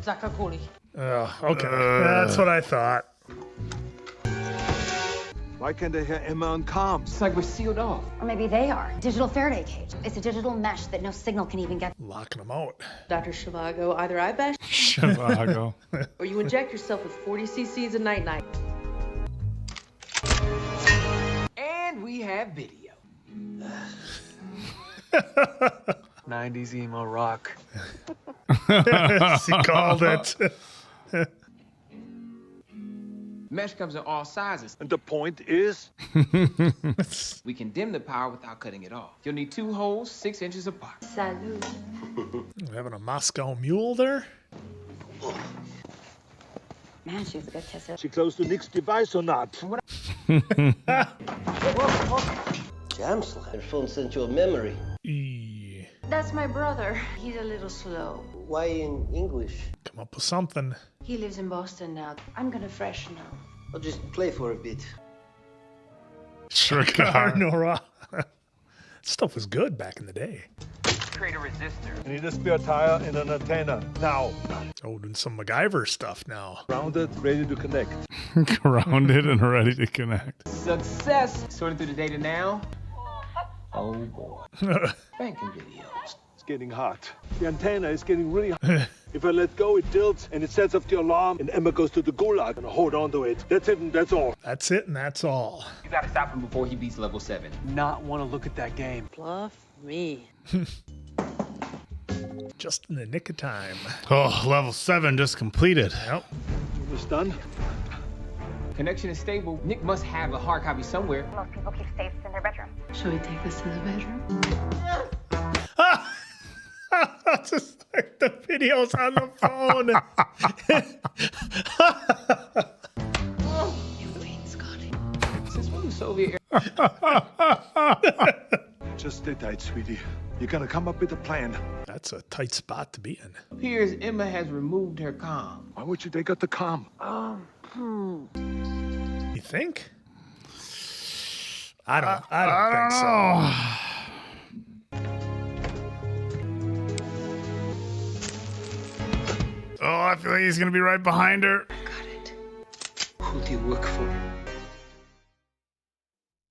Zakakuli. Okay. That's what I thought. Why can't I hear Emma on comms? It's like we're sealed off. Or maybe they are. Digital Faraday cage. It's a digital mesh that no signal can even get. Locking them out. Dr. Shivago, either I bash Chivago. or you inject yourself with 40 cc's of night-night. And we have video. 90s emo rock. He called it. Mesh comes in all sizes. And the point is? We can dim the power without cutting it off. You'll need 2 holes 6 inches apart. Salud. Having a Moscow mule there? Man, she was a good kisser. She close to Nick's device or not? Jam slam. Her phone sent you a memory. That's my brother. He's a little slow. Why in English? Come up with something. He lives in Boston now. I'm gonna freshen up. I'll just play for a bit. Sure, Nora. Stuff was good back in the day. Create a resistor. I need a spare tire and an antenna. Now. Oh, doing some MacGyver stuff now. Grounded, ready to connect. Grounded and ready to connect. Success. Sorting through the data now. Oh boy. Banking videos. It's getting hot. The antenna is getting really hot. If I let go, it tilts and it sets off the alarm and Emma goes to the gulag and I hold on to it. That's it and that's all. That's it and that's all. You gotta stop him before he beats level 7. Not want to look at that game. Fluff me. Just in the nick of time. Oh, level 7 just completed. Yep. It's done. Connection is stable. Nick must have a hard copy somewhere. Most people keep safes in their bedroom. Should we take this to the bedroom? Just like the videos on the phone. You ain't Scotty. Since when the Soviet Just stay tight, sweetie. You're gonna come up with a plan. That's a tight spot to be in. appears Emma has removed her comm. Why would you take out the comm? You think? I don't think so. Oh, I feel like he's gonna be right behind her. Who do you work for?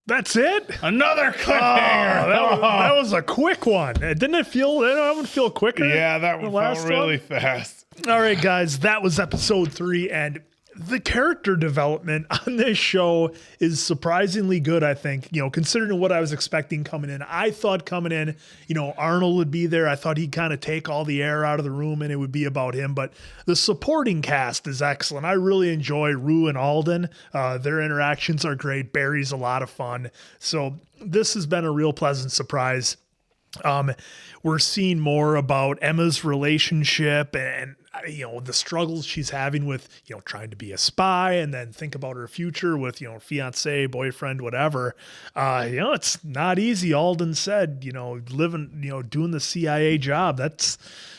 That's it? Another cliffhanger. That was a quick one. Didn't it feel, that would feel quicker? Yeah, that one felt really fast. All right, guys, that was episode 3. And the character development on this show is surprisingly good, I think, considering what I was expecting coming in. I thought coming in, Arnold would be there. I thought he'd kind of take all the air out of the room and it would be about him. But the supporting cast is excellent. I really enjoy Rue and Alden. Their interactions are great. Barry's a lot of fun. So this has been a real pleasant surprise. We're seeing more about Emma's relationship and the struggles she's having with, trying to be a spy and then think about her future with, fiance, boyfriend, whatever. It's not easy. Alden said, living, doing the CIA job, that's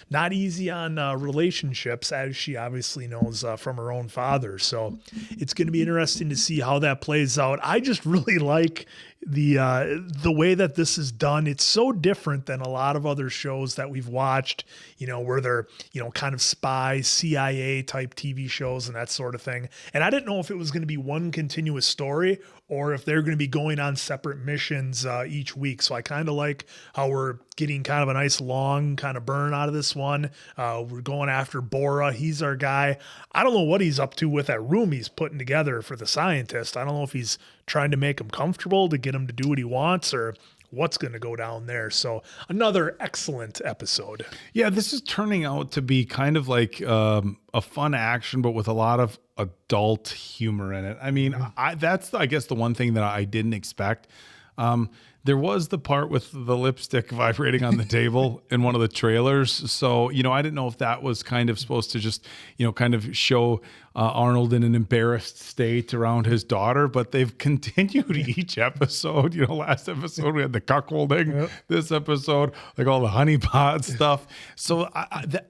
not easy on relationships, as she obviously knows from her own father. So it's going to be interesting to see how that plays out. I just really like the way that this is done. It's so different than a lot of other shows that we've watched, where they're, kind of spy, CIA type TV shows and that sort of thing. And I didn't know if it was going to be one continuous story or if they're going to be going on separate missions each week. So I kind of like how we're getting kind of a nice long kind of burn out of this one. We're going after Bora. He's our guy. I don't know what he's up to with that room he's putting together for the scientist. I don't know if he's trying to make him comfortable to get him to do what he wants or what's going to go down there. So another excellent episode. Yeah, this is turning out to be kind of like a fun action, but with a lot of adult humor in it. I mean, that's, I guess, the one thing that I didn't expect. There was the part with the lipstick vibrating on the table in one of the trailers. So, I didn't know if that was kind of supposed to just, kind of show Arnold in an embarrassed state around his daughter, but they've continued each episode. Last episode we had the cuckolding. Yep. This episode, like all the honeypot stuff. So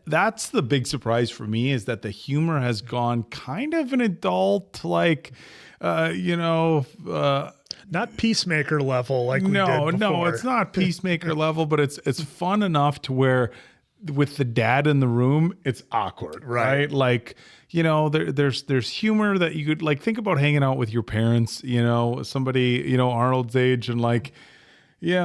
that's the big surprise for me, is that the humor has gone kind of an adult, like, not Peacemaker level like we did before. No, it's not Peacemaker level, but it's fun enough to where with the dad in the room, it's awkward, right? Like, there's humor that you could, like, think about hanging out with your parents, somebody, Arnold's age, and like, you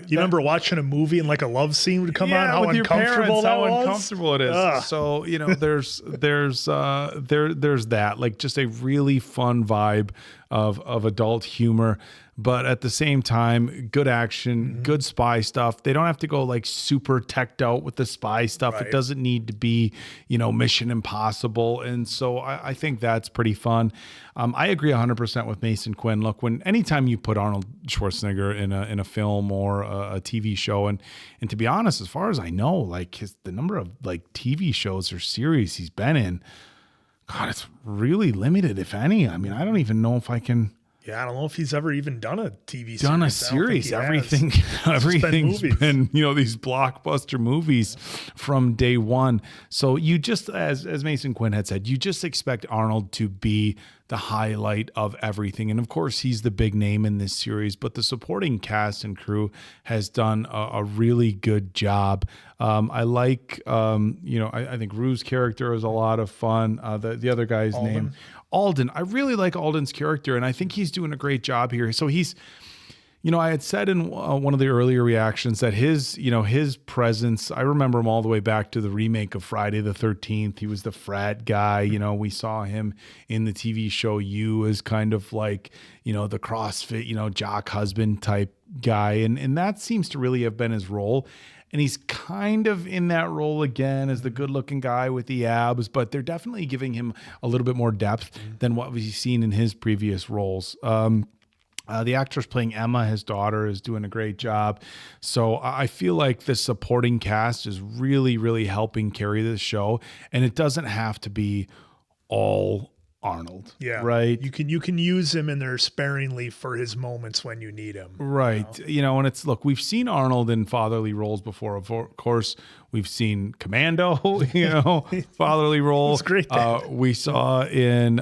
remember watching a movie and like a love scene would come on, how with uncomfortable your parents, how uncomfortable it is. Ugh. So, there's that, like, just a really fun vibe of adult humor, but at the same time, good action, good spy stuff. They don't have to go like super teched out with the spy stuff. Right. It doesn't need to be, Mission Impossible. And so I think that's pretty fun. I agree 100% with Mason Quinn. Look, anytime you put Arnold Schwarzenegger in a film or a TV show, and to be honest, as far as I know, like the number of like TV shows or series he's been in, God, it's really limited, if any. I mean, I don't even know if I can. Yeah, I don't know if he's ever even done a TV series. Everything's been, these blockbuster movies from day one. So you just, as Mason Quinn had said, you just expect Arnold to be the highlight of everything. And of course, he's the big name in this series, but the supporting cast and crew has done a really good job. I like, I think Rue's character is a lot of fun. The other guy's name, Alden. I really like Alden's character, and I think he's doing a great job here. So he's, I had said in one of the earlier reactions that his presence, I remember him all the way back to the remake of Friday the 13th. He was the frat guy. We saw him in the TV show You as kind of like, the CrossFit, jock husband type guy. And that seems to really have been his role. And he's kind of in that role again as the good-looking guy with the abs, but they're definitely giving him a little bit more depth than what we've seen in his previous roles. The actress playing Emma, his daughter, is doing a great job. So I feel like the supporting cast is really, really helping carry this show. And it doesn't have to be all Arnold. Yeah. Right. You can use him in there sparingly for his moments when you need him. Right. And it's, look, we've seen Arnold in fatherly roles before. Of course, we've seen Commando, fatherly role. It's great. We saw in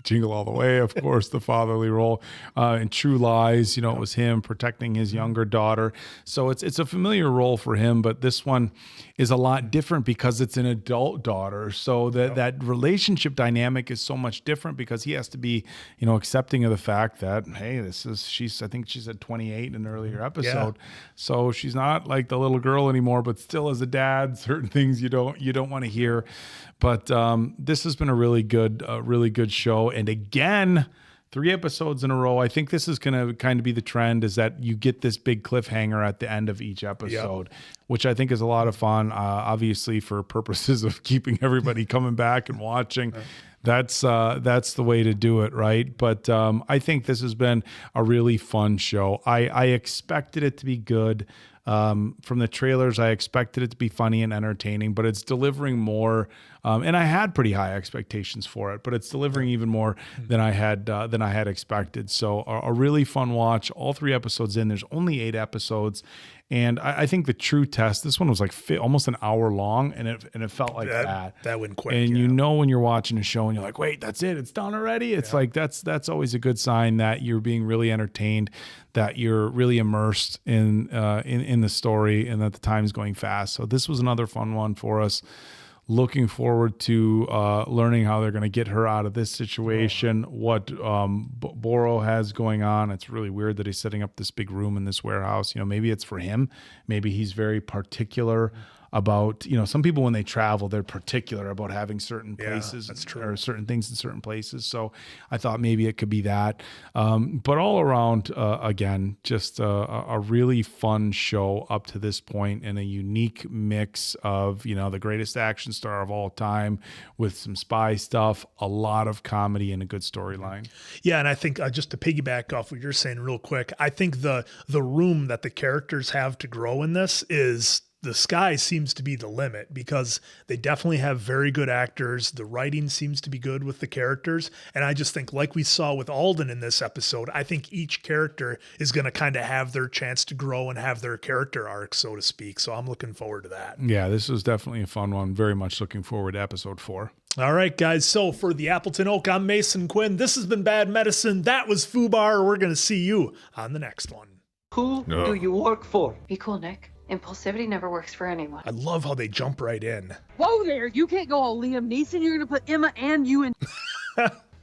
Jingle All the Way, of course, the fatherly role. In True Lies, it was him protecting his younger daughter. So it's a familiar role for him, but this one is a lot different because it's an adult daughter. So that relationship dynamic is so much different because he has to be, accepting of the fact that, hey, I think she said 28 in an earlier episode. Yeah. So she's not like the little girl anymore, but still as a dad, certain things you don't want to hear. But this has been a really good show. And again, 3 episodes in a row. I think this is going to kind of be the trend, is that you get this big cliffhanger at the end of each episode, which I think is a lot of fun. Obviously, for purposes of keeping everybody coming back and watching. That's the way to do it, right? But I think this has been a really fun show. I expected it to be good. From the trailers, I expected it to be funny and entertaining, but it's delivering more. And I had pretty high expectations for it, but it's delivering even more than I had expected. So a really fun watch. All 3 episodes in. There's only 8 episodes. And I think the true test, this one was like almost an hour long, and it felt like that. That went quick. And when you're watching a show and you're like, wait, that's it, it's done already. It's like that's always a good sign that you're being really entertained, that you're really immersed in the story, and that the time's going fast. So this was another fun one for us. Looking forward to learning how they're going to get her out of this situation, what Boro has going on. It's really weird that he's setting up this big room in this warehouse. Maybe it's for him. Maybe he's very particular about, some people when they travel, they're particular about having certain places or certain things in certain places. So I thought maybe it could be that. But all around, again, just a really fun show up to this point, and a unique mix of, the greatest action star of all time with some spy stuff, a lot of comedy, and a good storyline. Yeah, and I think just to piggyback off what you're saying real quick, I think the room that the characters have to grow in this is the sky seems to be the limit, because they definitely have very good actors. The writing seems to be good with the characters. And I just think, like we saw with Alden in this episode, I think each character is going to kind of have their chance to grow and have their character arc, so to speak. So I'm looking forward to that. Yeah, this was definitely a fun one. Very much looking forward to episode 4. All right, guys. So for the Appleton Oak, I'm Mason Quinn. This has been Bad Medicine. That was Fubar. We're going to see you on the next one. Who do you work for? Be cool, Nick. Impulsivity never works for anyone. I love how they jump right in. Whoa there, you can't go all Liam Neeson. You're gonna put Emma and you in.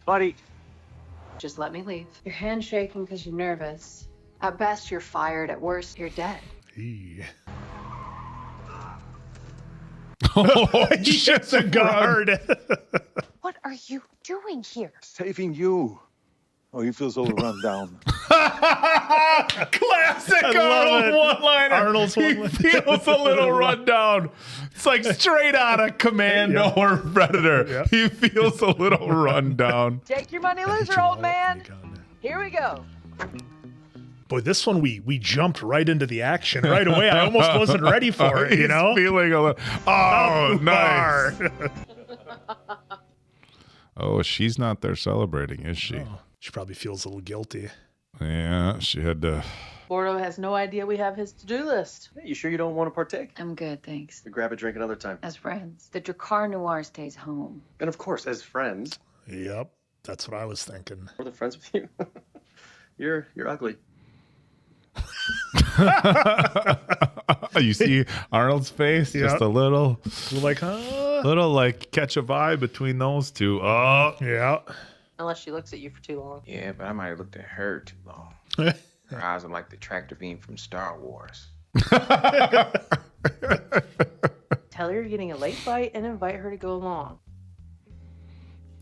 Buddy. Just let me leave. Your hand's shaking because you're nervous. At best, you're fired. At worst, you're dead. He hits a guard. What are you doing here? Saving you. Oh, he feels all run down. Classic Arnold one-liner. Arnold's one-liner. He feels a little run down. It's like straight out of Commando or Predator. He feels a little run down. Take your money, loser, old man. Here we go. Boy, this one we jumped right into the action right away. I almost wasn't ready for it, He's feeling a little. Oh, nice. Oh, she's not there celebrating, is she? Oh, she probably feels a little guilty. Yeah, she had to. Bordo has no idea we have his to-do list. Hey, you sure you don't want to partake? I'm good, thanks. We grab a drink another time. As friends. The Drakkar Noir stays home. And of course, as friends. Yep, that's what I was thinking. We're the friends with you. You're ugly. You see Arnold's face? Just a little. Like, huh? Little like catch a vibe between those two. Oh. Yeah. Unless she looks at you for too long. Yeah, but I might have looked at her too long. Her eyes are like the tractor beam from Star Wars. Tell her you're getting a late flight and invite her to go along.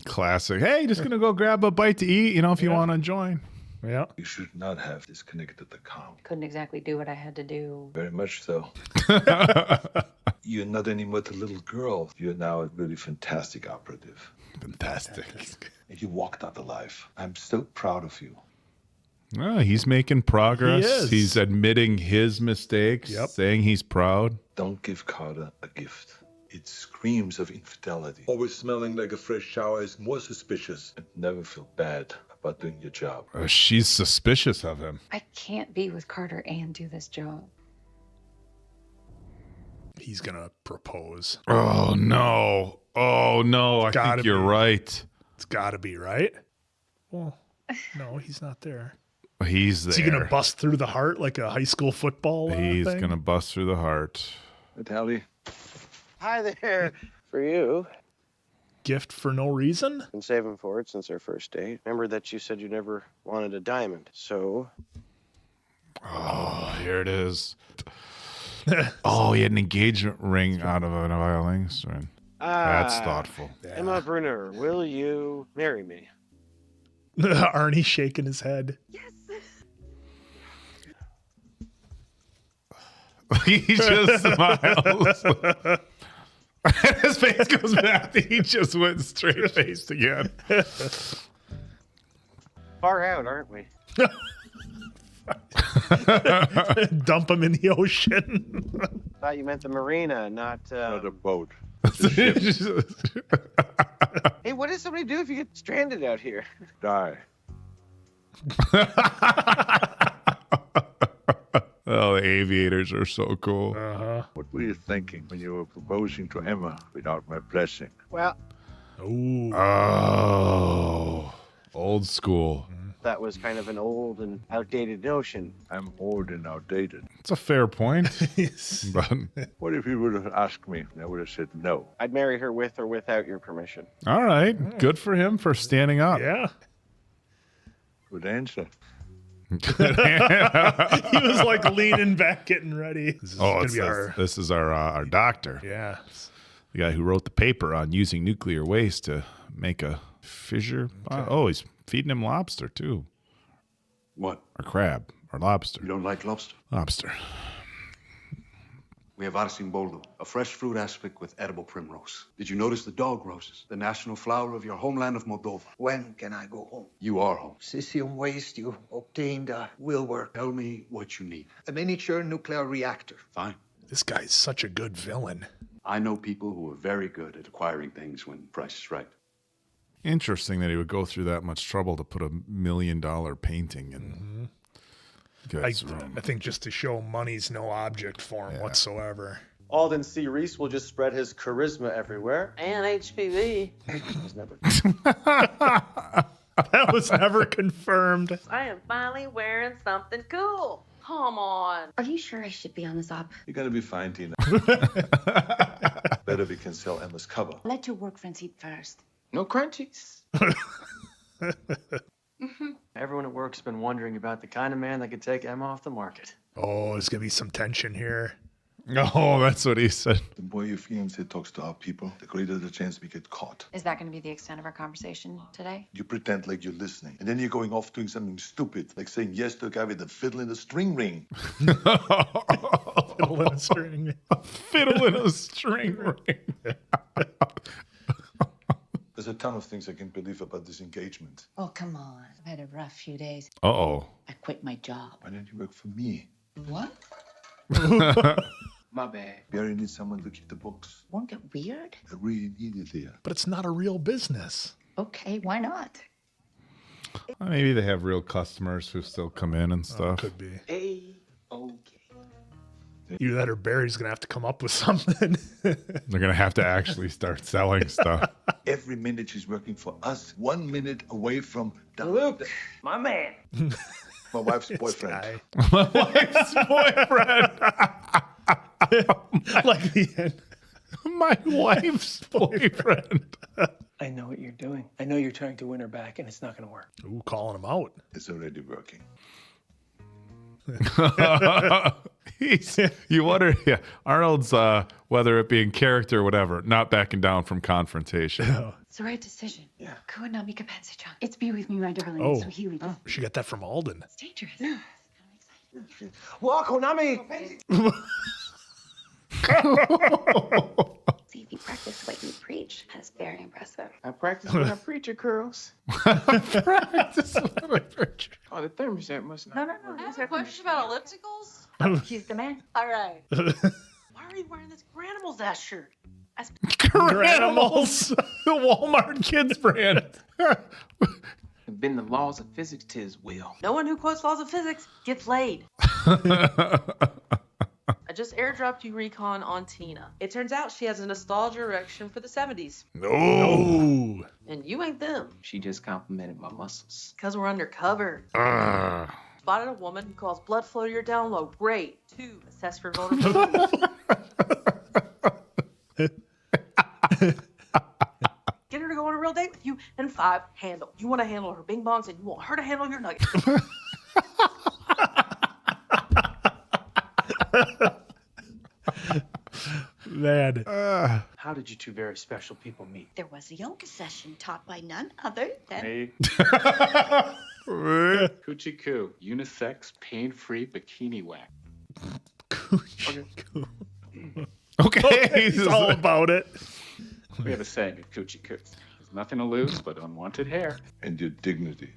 Classic. Hey, just gonna go grab a bite to eat, if you want to join. Yeah. You should not have disconnected the comm. Couldn't exactly do what I had to do. Very much so. You're not anymore the little girl. You're now a really fantastic operative. Fantastic. And you walked out alive. I'm so proud of you. Oh, he's making progress. He is. He's admitting his mistakes, saying he's proud. Don't give Carter a gift. It screams of infidelity. Always smelling like a fresh shower is more suspicious. And never feel bad about doing your job. She's suspicious of him. I can't be with Carter and do this job. He's going to propose. Oh, no. Oh, no. I think you're right. It's got to be, right? Well, no, he's not there. He's there. Is he going to bust through the heart like a high school football He's thing? going to bust through the heart. Natalie. Hi there. For you. Gift for no reason? Been saving for it since our first date. Remember that you said you never wanted a diamond, so... Oh, here it is. Oh, he had an engagement ring out of a violin string. That's thoughtful. Emma Brunner, will you marry me? Arnie shaking his head. He just smiles. His face goes back. He just went straight faced again. Far out, aren't we? Dump him in the ocean. Thought you meant the marina, not a boat. Hey, what does somebody do if you get stranded out here? Die. Oh, the aviators are so cool. What were you thinking when you were proposing to Emma without my blessing? Well, Oh, old school. that was kind of an old and outdated notion. I'm old and outdated. It's a fair point. But What if you would have asked me? I would have said no. I'd marry her with or without your permission. all right, good for him for standing up. Yeah. Good answer. He was like leaning back, getting ready. This is gonna be this is our doctor. Yeah. The guy who wrote the paper on using nuclear waste to make a fissure. Oh, he's feeding him lobster too. What? Or crab. Or lobster. You don't like lobster? Lobster. We have Arsimboldo, a fresh fruit aspic with edible primrose. Did you notice the dog roses, the national flower of your homeland of Moldova? When can I go home? You are home. Cesium waste you obtained will work. Tell me what you need. A miniature nuclear reactor. Fine. This guy's such a good villain. I know people who are very good at acquiring things when price is right. Interesting that he would go through that much trouble to put $1 million painting in. I think just to show money's no object for him whatsoever. Alden C. Reese will just spread his charisma everywhere. And HPV. That was never confirmed. I am finally wearing something cool. Come on. Are you sure I should be on this op? You're gonna be fine, Tina. Better we can sell Emma's cover. Let your work friends eat first. No crunchies. Everyone at work's been wondering about the kind of man that could take Emma off the market. Oh, there's going to be some tension here. Oh, that's what he said. The more your fiance talks to our people, the greater the chance we get caught. Is that going to be the extent of our conversation today? You pretend like you're listening, and then you're going off doing something stupid, like saying yes to a guy with a fiddle in a string ring. Fiddle in a string ring. Fiddle in a string ring. There's a ton of things I can't believe about this engagement. Oh, come on. I've had a rough few days. Uh-oh. I quit my job. Why don't you work for me? What? My bad. Barry needs someone to keep the books. Won't get weird? I really need it here. But it's not a real business. Okay, why not? Maybe they have real customers who still come in and stuff. Could be. Okay. Either that or Barry's going to have to come up with something. They're going to have to actually start selling stuff. Every minute she's working for us, 1 minute away from Luke, my man. my wife's boyfriend. My wife's boyfriend. Like the end. My wife's boyfriend. I know what you're doing. I know you're trying to win her back, and it's not going to work. Ooh, calling him out. It's already working. You wonder, Arnold's, whether it be in character or whatever, not backing down from confrontation. It's the right decision. Yeah. It's be with me, my darling. Oh, So here we go. she got that from Alden. It's dangerous. Walk, Konami. See if you practice what you preach. That's very impressive. I practice when I preach it, curls. Practice when I preach. Oh, the thermostat must not. No. I have a question about ellipticals. He's the man. All right. Why are you wearing this Granimals ass shirt? Granimals. The Walmart kids brand. Bend the laws of physics to his will. No one who quotes laws of physics gets laid. I just airdropped you recon on Tina. It turns out she has a nostalgia erection for the 70s. No. And you ain't them. She just complimented my muscles. Because we're undercover. Spotted a woman who calls blood flow to your down low. Great. 2, assess for vulnerability. Get her to go on a real date with you. And 5, handle. You want to handle her bing bongs and you want her to handle your nuggets. Man. How did you two very special people meet? There was a yoga session taught by none other than... Me. Coochie Coo, unisex, pain-free bikini wax. Okay, he's all about it. We have a saying at Coochie Coo. There's nothing to lose but unwanted hair. And your dignity.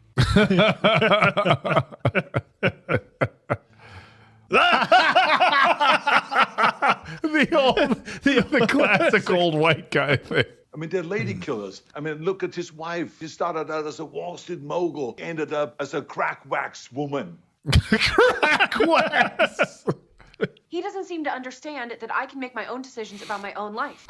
the classic old white guy thing. I mean, they're lady killers. I mean, look at his wife. She started out as a Wall Street mogul, ended up as a crack wax woman. Crack wax! He doesn't seem to understand that I can make my own decisions about my own life.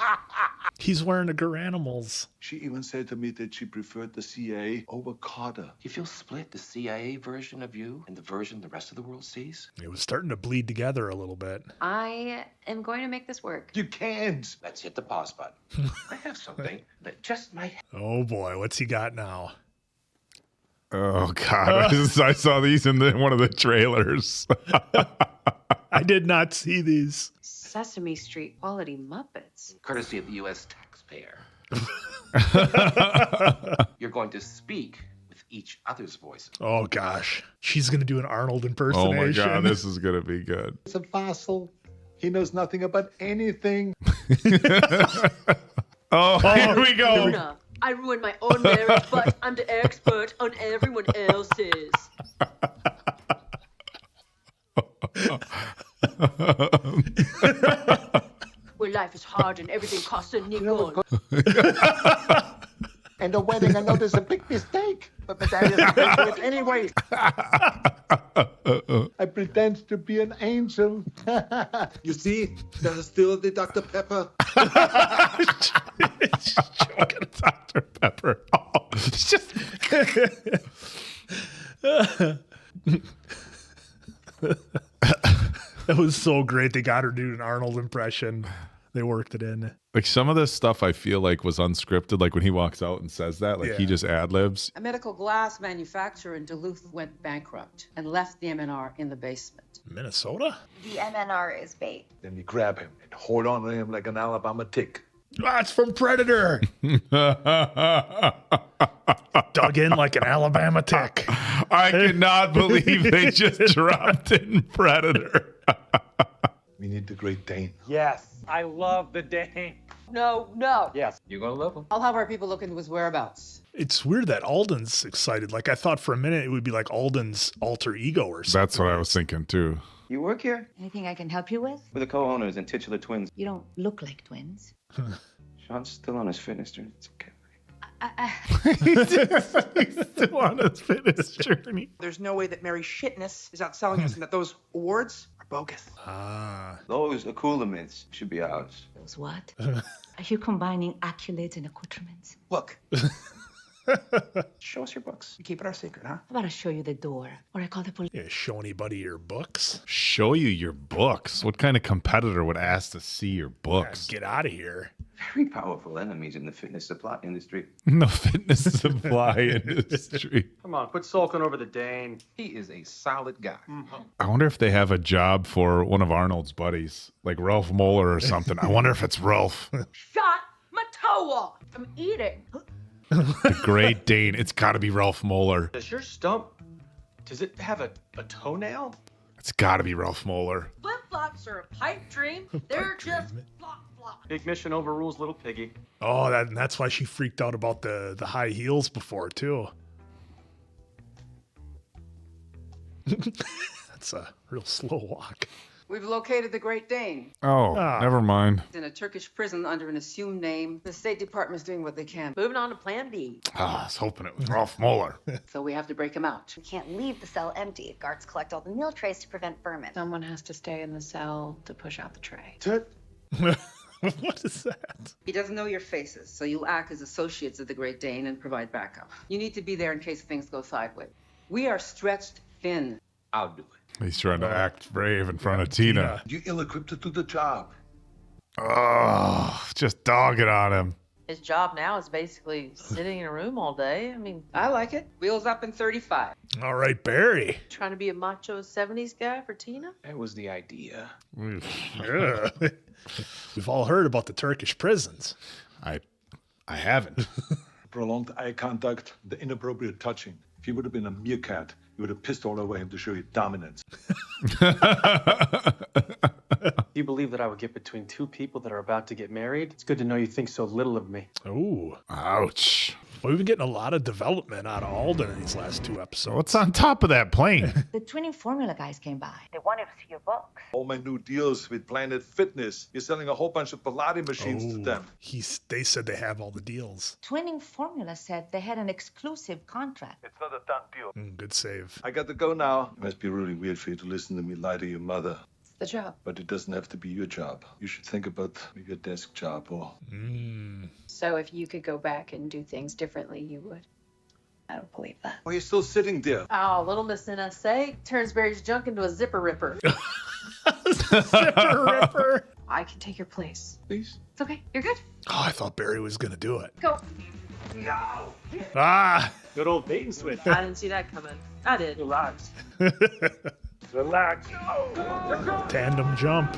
He's wearing a Garanimals. She even said to me that she preferred the CIA over Carter. You feel split, the CIA version of you and the version the rest of the world sees? It was starting to bleed together a little bit. I am going to make this work. You can't. Let's hit the pause button. I have something that just might... Oh boy, what's he got now? Oh God, I saw these in one of the trailers. I did not see these. Sesame Street quality Muppets. Courtesy of the U.S. taxpayer. You're going to speak with each other's voices. Oh gosh, she's gonna do an Arnold impersonation. Oh my God, this is gonna be good. It's a fossil. He knows nothing about anything. Oh, here we go. Luna, I ruined my own marriage, but I'm the expert on everyone else's. Where life is hard and everything costs a nickel. And the wedding, I know there's a big mistake, but that is it anyway. I pretend to be an angel. You see, there's still the Dr. Pepper. Joking, Dr. Pepper. Oh, it's just. That was so great. They got her to do an Arnold impression. They worked it in. Like some of this stuff I feel like was unscripted. Like when he walks out and says that, like he just ad-libs. A medical glass manufacturer in Duluth went bankrupt and left the MNR in the basement. Minnesota? The MNR is bait. Then you grab him and hold on to him like an Alabama tick. That's from Predator. Dug in like an Alabama tick. I cannot believe they just dropped in Predator. We need the Great Dane. Yes, I love the Dane. No. Yes. You're gonna love him. I'll have our people look into his whereabouts. It's weird that Alden's excited. Like I thought for a minute it would be like Alden's alter ego or something. That's what I was thinking too. You work here? Anything I can help you with? We're the co-owners and titular twins. You don't look like twins. Sean's still on his fitness journey. It's okay. He's still on his fitness journey. There's no way that Mary Shitness is outselling us and that those awards are bogus. Those accoutrements should be ours. Those what? Are you combining accolades and accoutrements? Look. Show us your books. You keep it our secret, huh? How about I show you the door? Or I call the police. Yeah, show anybody your books? Show you your books? What kind of competitor would ask to see your books? Yeah, get out of here. Very powerful enemies in the fitness supply industry. The fitness supply industry. Come on, quit sulking over the Dane. He is a solid guy. I wonder if they have a job for one of Arnold's buddies, like Ralph Moeller or something. I wonder if it's Ralph. Shot my toe off. I'm eating. The Great Dane. It's got to be Ralph Moeller. Does your stump, does it have a toenail? It's got to be Ralph Moeller. Flip-flops are a pipe dream. They're just flop. Big mission overrules little piggy. Oh, that's why she freaked out about the high heels before, too. That's a real slow walk. We've located the Great Dane. Oh, never mind. He's in a Turkish prison under an assumed name. The State Department's doing what they can. Moving on to Plan B. I was hoping it was Rolf Mueller. So we have to break him out. We can't leave the cell empty. Guards collect all the meal trays to prevent vermin. Someone has to stay in the cell to push out the tray. What is that? He doesn't know your faces, so you'll act as associates of the Great Dane and provide backup. You need to be there in case things go sideways. We are stretched thin. I'll do it. He's trying to act brave in front of Tina. You ill-equipped to do the job. Oh, just dog it on him. His job now is basically sitting in a room all day. I mean, I like it. Wheels up in 35. All right, Barry. trying to be a macho 70s guy for Tina? That was the idea. Yeah. We've all heard about the Turkish prisons. I haven't. Prolonged eye contact, the inappropriate touching. If he would have been a meerkat, you would have pissed all over him to show you dominance. You believe that I would get between two people that are about to get married? It's good to know you think so little of me. Ooh. Ouch. Well, we've been getting a lot of development out of Alden in these last 2 episodes. What's on top of that plane? The twinning formula guys came by. They wanted to see your books. All my new deals with Planet Fitness. You're selling a whole bunch of Pilates machines to them. They said they have all the deals. Twinning formula said they had an exclusive contract. It's not a done deal. Good save. I got to go now. It must be really weird for you to listen to me lie to your mother. The job. But it doesn't have to be your job. You should think about your desk job or... So if you could go back and do things differently, you would? I don't believe that. Why are you still sitting there? Oh, little Miss NSA turns Barry's junk into a zipper ripper. Zipper ripper. I can take your place. Please? It's okay. You're good. Oh, I thought Barry was going to do it. Go. No. Ah. Good old bait and switch. I didn't see that coming. I did. Relax. Relax. Tandem jump.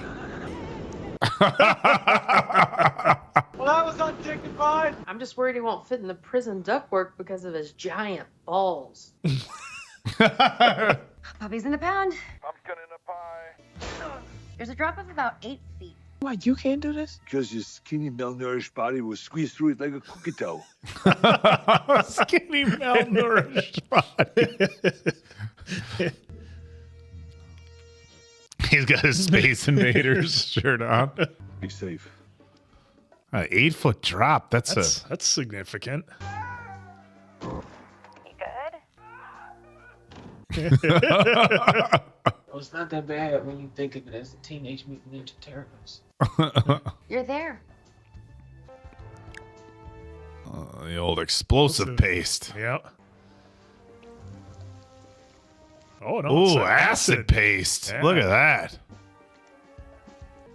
Well, that was undignified. I'm just worried he won't fit in the prison ductwork because of his giant balls. Puppy's in the pound. Pumpkin in a pie. There's a drop of about 8 feet. Why, you can't do this? Because your skinny, malnourished body will squeeze through it like a cookie dough. Skinny, malnourished body. He's got his Space Invaders shirt on. Be safe. 8-foot drop. That's significant. Well, it's not that bad when you think of it as the Teenage Mutant Ninja Turtles. You're there. The old explosive paste. Yep. Oh, no. Ooh, it's acid paste. Yeah. Look at that.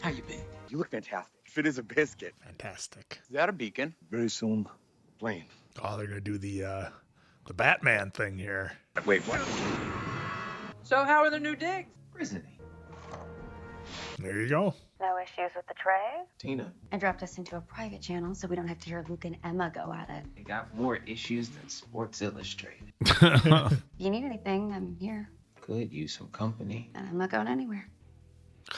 How you been? You look fantastic. Fit as a biscuit. Fantastic. Is that a beacon? Very soon, plane. Oh, they're going to do the Batman thing here. Wait, what? So how are the new digs? Prison. There you go. No issues with the tray? Tina, I dropped us into a private channel so we don't have to hear Luke and Emma go at it. they got more issues than Sports Illustrated. If you need anything, I'm here. Could use some company. And I'm not going anywhere.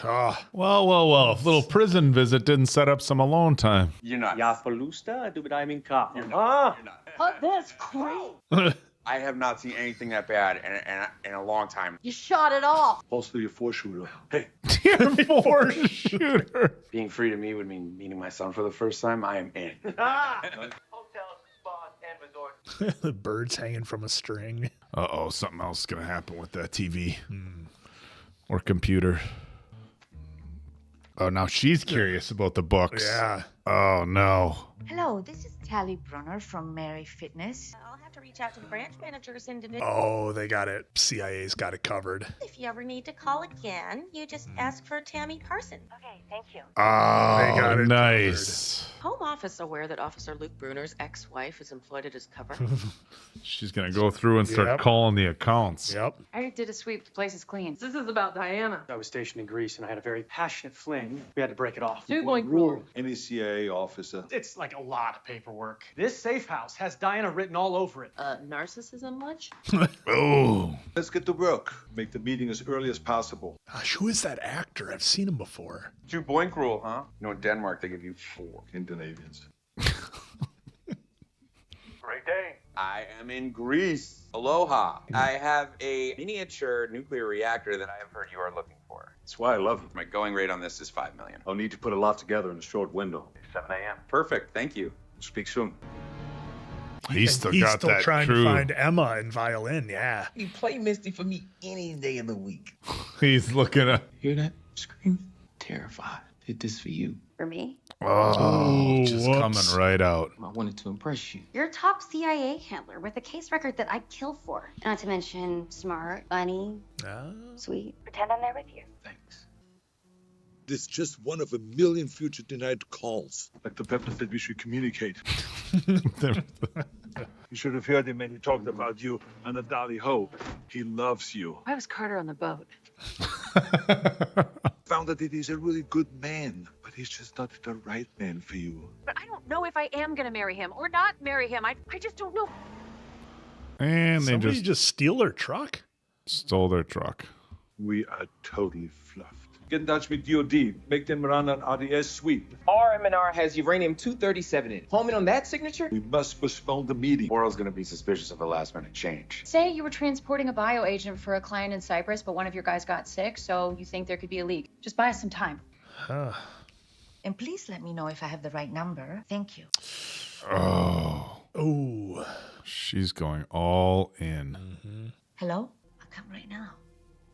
Oh. Well. If little prison visit didn't set up some alone time. You're not. Ja, verlusta, du bent in kap. Ah! Oh, that's great. I have not seen anything that bad in a long time. You shot it off. Holster your 4-shooter. Hey. Your 4-shooter. Being free to me would mean meeting my son for the first time. I am in. Hotels, spas, and resorts. The bird's hanging from a string. Uh-oh, something else is going to happen with that TV. Or computer. Oh, now she's curious about the books. Yeah. Oh, no. Hello, this is Tally Brunner from Mary Fitness. I'll have to reach out to the branch managers and Oh, they got it. CIA's got it covered. if you ever need to call again, you just ask for Tammy Carson. Okay, thank you. Oh, They got it nice. Home office aware that Officer Luke Brunner's ex-wife is employed at his cover. She's going to go through and start calling the accounts. Yep. I did a sweep. The place is clean. This is about Diana. I was stationed in Greece and I had a very passionate fling. We had to break it off. 2-point rule. Any CIA officer. It's like a lot of paperwork. This safe house has Diana written all over it. Narcissism much? Oh. Let's get to work. Make the meeting as early as possible. Gosh, who is that actor? I've seen him before. 2-point rule, huh? You know, in Denmark, they give you 4. Scandinavians. Great day. I am in Greece. Aloha. I have a miniature nuclear reactor that I have heard you are looking for. That's why I love him. My going rate on this is $5 million. I'll need to put a lot together in a short window. 7 a.m. Perfect. Thank you. Speak soon. He's still got that trying crew. to find Emma in violin. Yeah. You play Misty for me any day of the week. He's looking at. Hear that scream? Terrified. Did this for you. For me? Oh, just coming right out. I wanted to impress you. You're a top CIA handler with a case record that I'd kill for. Not to mention smart, funny, sweet. Pretend I'm there with you. This is just one of a million future denied calls. Like the Pepper said, we should communicate. You should have heard him when he talked about you and the Dolly Ho. He loves you. Why was Carter on the boat? Found that he's a really good man, but he's just not the right man for you. But I don't know if I am going to marry him or not marry him. I just don't know. And they Somebody just steal their truck? Stole their truck. We are totally fluffed. Get in touch with DOD. Make them run an RDS sweep. RMNR has uranium-237 in it. Home in on that signature? We must postpone the meeting. Oral's going to be suspicious of a last-minute change. Say you were transporting a bioagent for a client in Cyprus, but one of your guys got sick, so you think there could be a leak. Just buy us some time. And please let me know if I have the right number. Thank you. Oh. She's going all in. Hello? I'll come right now.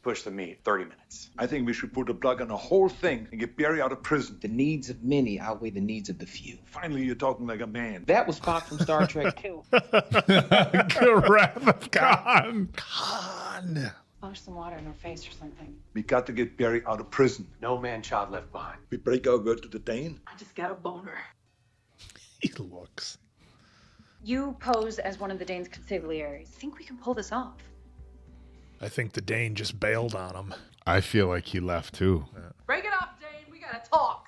Push the meet. 30 minutes. I think we should put a plug on the whole thing and get Barry out of prison. The needs of many outweigh the needs of the few. Finally, you're talking like a man. That was Spock from Star Trek 2. Wrath of Khan. Splash some water in her face or something. We got to get Barry out of prison. No man-child left behind. We break our word to the Dane. I just got a boner. He looks. You pose as one of the Dane's consigliaries. Think we can pull this off? I think the Dane just bailed on him. I feel like he left too. Break it up, Dane. We gotta talk.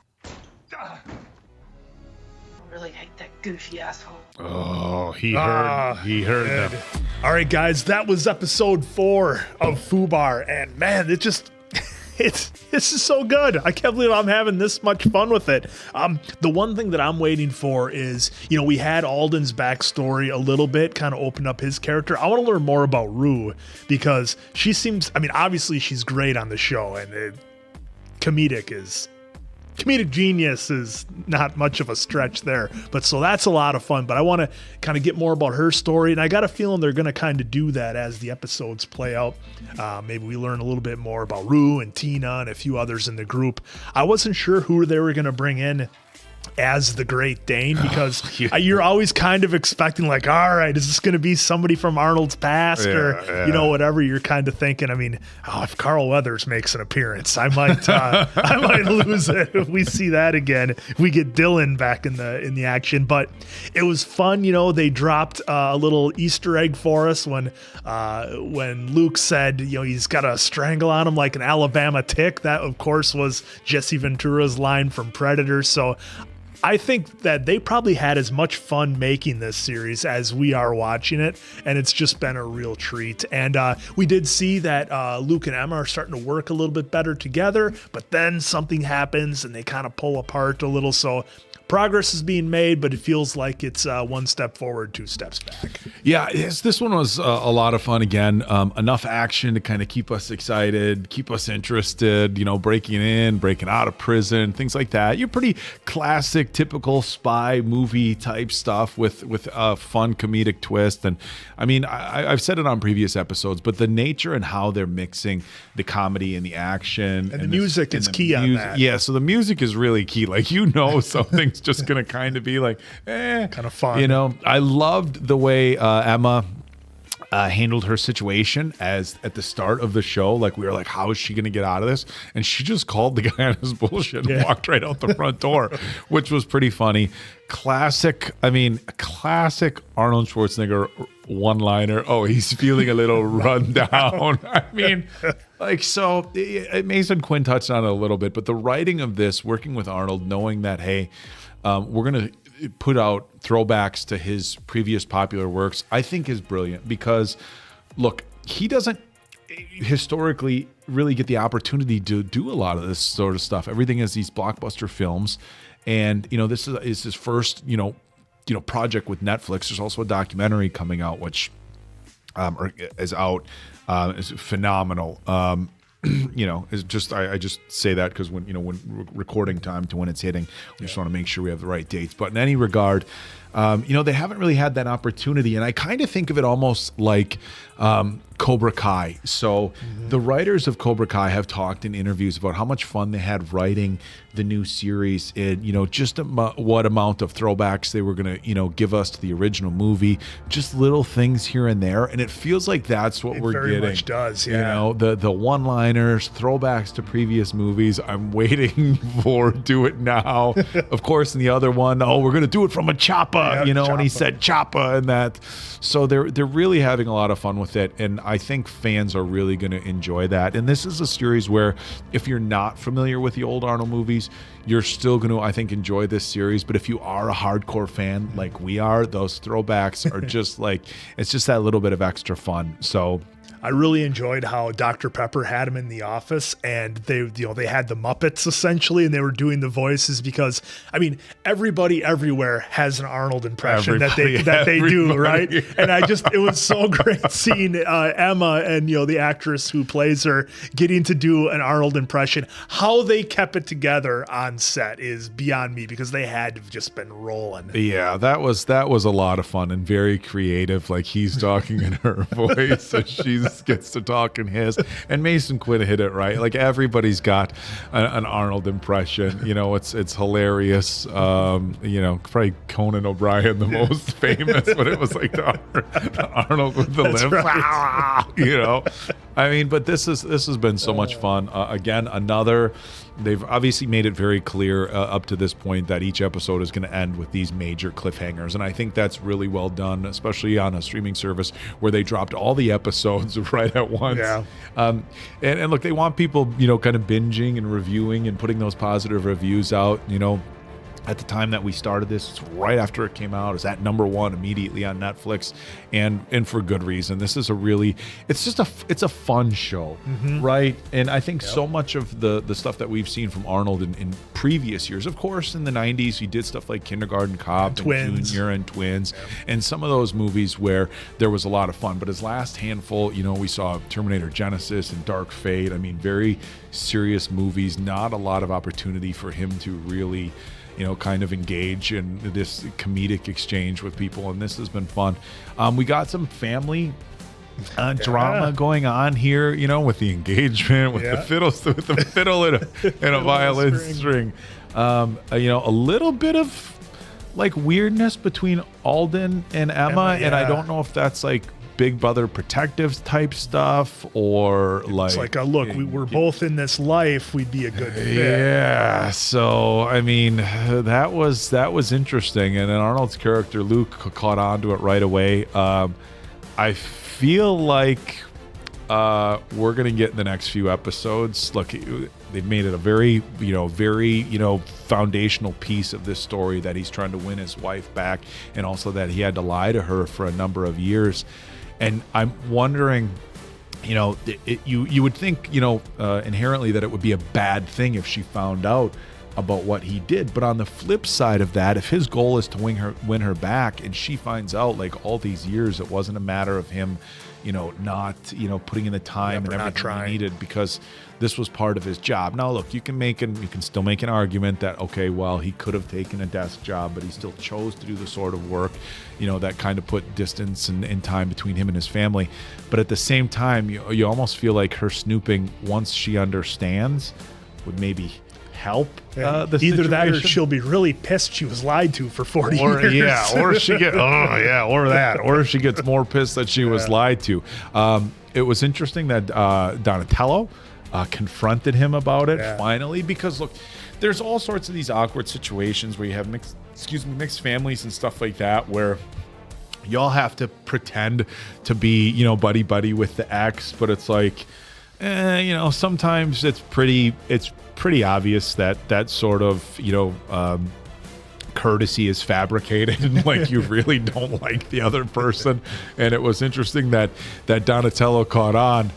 I really hate that goofy asshole. Oh, he heard them. All right, guys, that was episode 4 of Fubar, and man, this is so good. I can't believe I'm having this much fun with it. The one thing that I'm waiting for is, we had Alden's backstory a little bit, kind of open up his character. I want to learn more about Rue because she seems, obviously she's great on the show, and comedic genius is not much of a stretch there, but so that's a lot of fun. But I want to kind of get more about her story, and I got a feeling they're going to kind of do that as the episodes play out. Maybe we learn a little bit more about Rue and Tina and a few others in the group. I wasn't sure who they were going to bring in as the Great Dane because you're always kind of expecting like, all right, is this going to be somebody from Arnold's past or whatever you're kind of thinking. If Carl Weathers makes an appearance, I might lose it if we see that again. If we get Dylan back in the action, but it was fun. They dropped a little Easter egg for us when Luke said he's got a strangle on him like an Alabama tick. That of course was Jesse Ventura's line from Predator. So I think that they probably had as much fun making this series as we are watching it, and it's just been a real treat. And we did see that Luke and Emma are starting to work a little bit better together, but then something happens and they kind of pull apart a little. So progress is being made, but it feels like it's one step forward, 2 steps back. Yeah, this one was a lot of fun again. Enough action to kind of keep us excited, keep us interested, breaking in, breaking out of prison, things like that. You're pretty classic, typical spy movie type stuff with a fun comedic twist. And I've said it on previous episodes, but the nature and how they're mixing the comedy and the action. And the music is key on that. Yeah, so the music is really key. Like, something's just going to kind of be like, kind of fun. I loved the way Emma handled her situation at the start of the show. Like, we were like, how is she going to get out of this? And she just called the guy on his bullshit and walked right out the front door, which was pretty funny. Classic Arnold Schwarzenegger one-liner. Oh, he's feeling a little run down. Mason Quinn touched on it a little bit, but the writing of this, working with Arnold, knowing that, hey, we're going to put out throwbacks to his previous popular works, I think is brilliant because, look, he doesn't historically really get the opportunity to do a lot of this sort of stuff. Everything is these blockbuster films, and this is his first project with Netflix. There's also a documentary coming out which is out. Is phenomenal. is just I just say that because when recording time to when it's hitting, we just want to make sure we have the right dates. But in any regard, they haven't really had that opportunity, and I kind of think of it almost like Cobra Kai. So the writers of Cobra Kai have talked in interviews about how much fun they had writing the new series, and just what amount of throwbacks they were going to give us to the original movie, just little things here and there, and it feels like that's what we're very getting. Much does, yeah. The one-liners, throwbacks to previous movies. I'm waiting for Do It Now. Of course, in the other one, we're going to do it from a choppa, and he said choppa and that. So they're really having a lot of fun with it, and I think fans are really going to enjoy that. And this is a series where if you're not familiar with the old Arnold movies, you're still going to, I think, enjoy this series. But if you are a hardcore fan like we are, those throwbacks are just it's just that little bit of extra fun. So I really enjoyed how Dr. Pepper had him in the office, and they had the Muppets essentially, and they were doing the voices because everybody everywhere has an Arnold impression that they do, right? And it was so great seeing Emma and the actress who plays her getting to do an Arnold impression. How they kept it together on set is beyond me, because they had to have just been rolling. Yeah, that was a lot of fun and very creative. Like, he's talking in her voice, so she gets to talk in his, and Mason Quinn hit it right. Like, everybody's got an Arnold impression. It's hilarious. Probably Conan O'Brien the most famous, but it was like the Arnold with the limp. Right. But this has been so much fun. Again, they've obviously made it very clear up to this point that each episode is going to end with these major cliffhangers, and I think that's really well done, especially on a streaming service where they dropped all the episodes right at once. Yeah. And look, they want people, kind of binging and reviewing and putting those positive reviews out. At the time that we started this, it's right after it came out. It's at #1 immediately on Netflix, and for good reason. This is it's a fun show, right? And I think so much of the stuff that we've seen from Arnold in previous years, of course, in the 90s, he did stuff like Kindergarten Cop and Junior and Twins, and some of those movies where there was a lot of fun. But his last handful, we saw Terminator Genesis and Dark Fate. Very serious movies, not a lot of opportunity for him to really kind of engage in this comedic exchange with people, and this has been fun. We got some family drama going on here, with the engagement, with the fiddle and a violin string. A little bit of weirdness between Alden and Emma, and I don't know if that's Big Brother protective type stuff, or it's look, we're both in this life, we'd be a good fit. Yeah, so that was interesting, and then Arnold's character Luke caught on to it right away. I feel like we're gonna get in the next few episodes. Look, they've made it a very foundational piece of this story, that he's trying to win his wife back, and also that he had to lie to her for a number of years. And I'm wondering, you would think, inherently that it would be a bad thing if she found out about what he did. But on the flip side of that, if his goal is to win her back, and she finds out all these years it wasn't a matter of him, not putting in the time and everything he needed, because this was part of his job. Now, look, you can still make an argument that, okay, well, he could have taken a desk job, but he still chose to do the sort of work, that kind of put distance and time between him and his family. But at the same time, you almost feel like her snooping, once she understands, would maybe help the Either situation. that, or she'll be really pissed she was lied to for 40 years. Yeah, or she or she gets more pissed that she was lied to. It was interesting that Donatello confronted him about it finally, because look, there's all sorts of these awkward situations where you have mixed families and stuff like that, where y'all have to pretend to be buddy with the ex, but it's sometimes it's pretty obvious that sort of courtesy is fabricated, and you really don't like the other person. And it was interesting that Donatello caught on,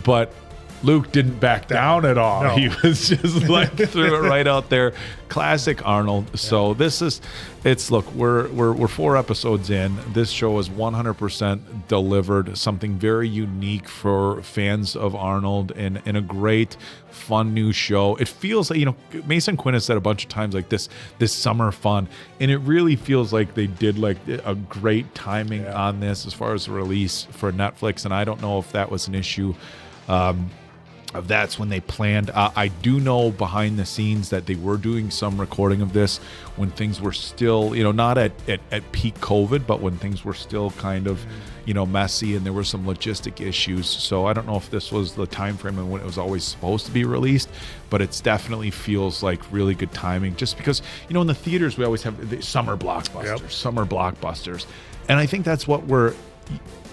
but Luke didn't back down at all. No. He was just like threw it right out there. Classic Arnold. So look, we're 4 episodes in. This show is 100% delivered something very unique for fans of Arnold and a great, fun new show. It feels like, Mason Quinn has said a bunch of times like this summer fun, and it really feels like they did like a great timing on this as far as the release for Netflix. And I don't know if that was an issue. That's when they planned. I do know behind the scenes that they were doing some recording of this when things were still, not at peak COVID, but when things were still kind of, messy and there were some logistic issues. So I don't know if this was the time frame and when it was always supposed to be released, but it definitely feels like really good timing. Just because, in the theaters we always have the summer blockbusters, and I think that's what we're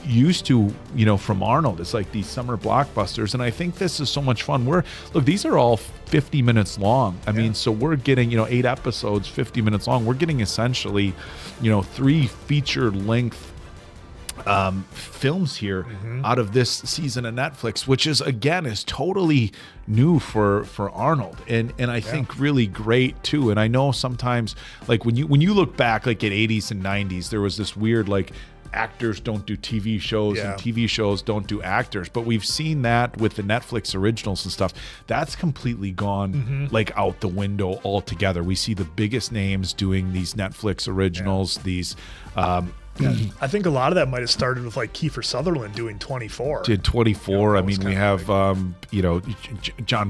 used to, from Arnold. It's like these summer blockbusters, and I think this is so much fun. These are all 50 minutes long. I mean, so we're getting 8 episodes 50 minutes long. We're getting essentially 3 feature length films here out of this season of Netflix, which is totally new for Arnold, and I think really great too. And I know sometimes, like when you look back like at 80s and 90s, there was this weird like actors don't do TV shows and TV shows don't do actors, but we've seen that with the Netflix originals and stuff. That's completely gone like out the window altogether. We see the biggest names doing these Netflix originals, these I think a lot of that might have started with like Kiefer Sutherland doing 24. Did 24. I mean, we have, John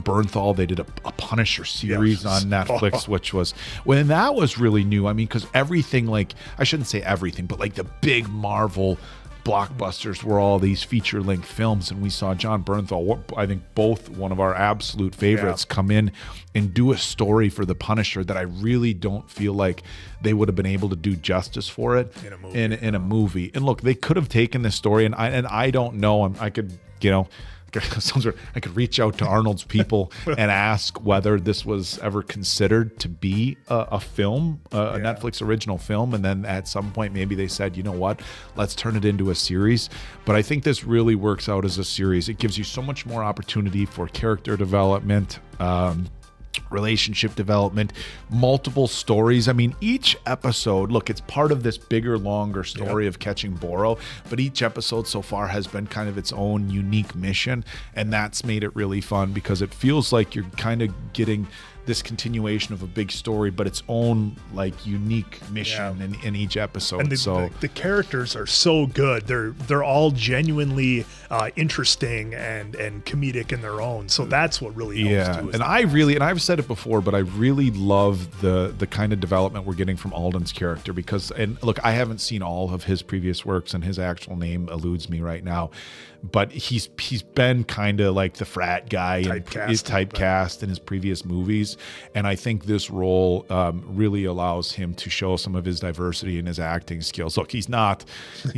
Bernthal. They did a Punisher series on Netflix, which was, when that was really new. I mean, because everything, like, I shouldn't say everything, but like the big Marvel blockbusters were all these feature-length films, and we saw John Bernthal, I think both one of our absolute favorites, come in and do a story for the Punisher that I really don't feel like they would have been able to do justice for it in a movie. And look, they could have taken this story, and I don't know, I could, I could reach out to Arnold's people and ask whether this was ever considered to be a film, a Netflix original film. And then at some point, maybe they said, you know what, let's turn it into a series. But I think this really works out as a series. It gives you so much more opportunity for character development, relationship development, multiple stories. I mean, each episode, look, it's part of this bigger, longer story of catching Boro, but each episode so far has been kind of its own unique mission, and that's made it really fun because it feels like you're kind of getting this continuation of a big story, but its own like unique mission in each episode. And the characters are so good. They're all genuinely interesting and comedic in their own. So that's what really helps too. And I've said it before, but I really love the kind of development we're getting from Alden's character because, and look, I haven't seen all of his previous works, and his actual name eludes me right now, but he's been kind of like the frat guy and is typecast in his previous movies. And I think this role really allows him to show some of his diversity in his acting skills. Look, he's not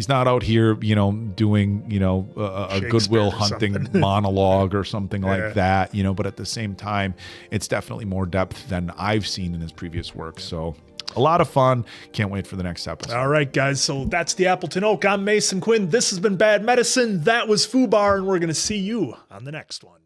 out here, doing, a Goodwill Hunting monologue or something like that, but at the same time, it's definitely more depth than I've seen in his previous work. So a lot of fun. Can't wait for the next episode. All right, guys. So that's the Appleton Oak. I'm Mason Quinn. This has been Bad Medicine. That was Fubar, and we're going to see you on the next one.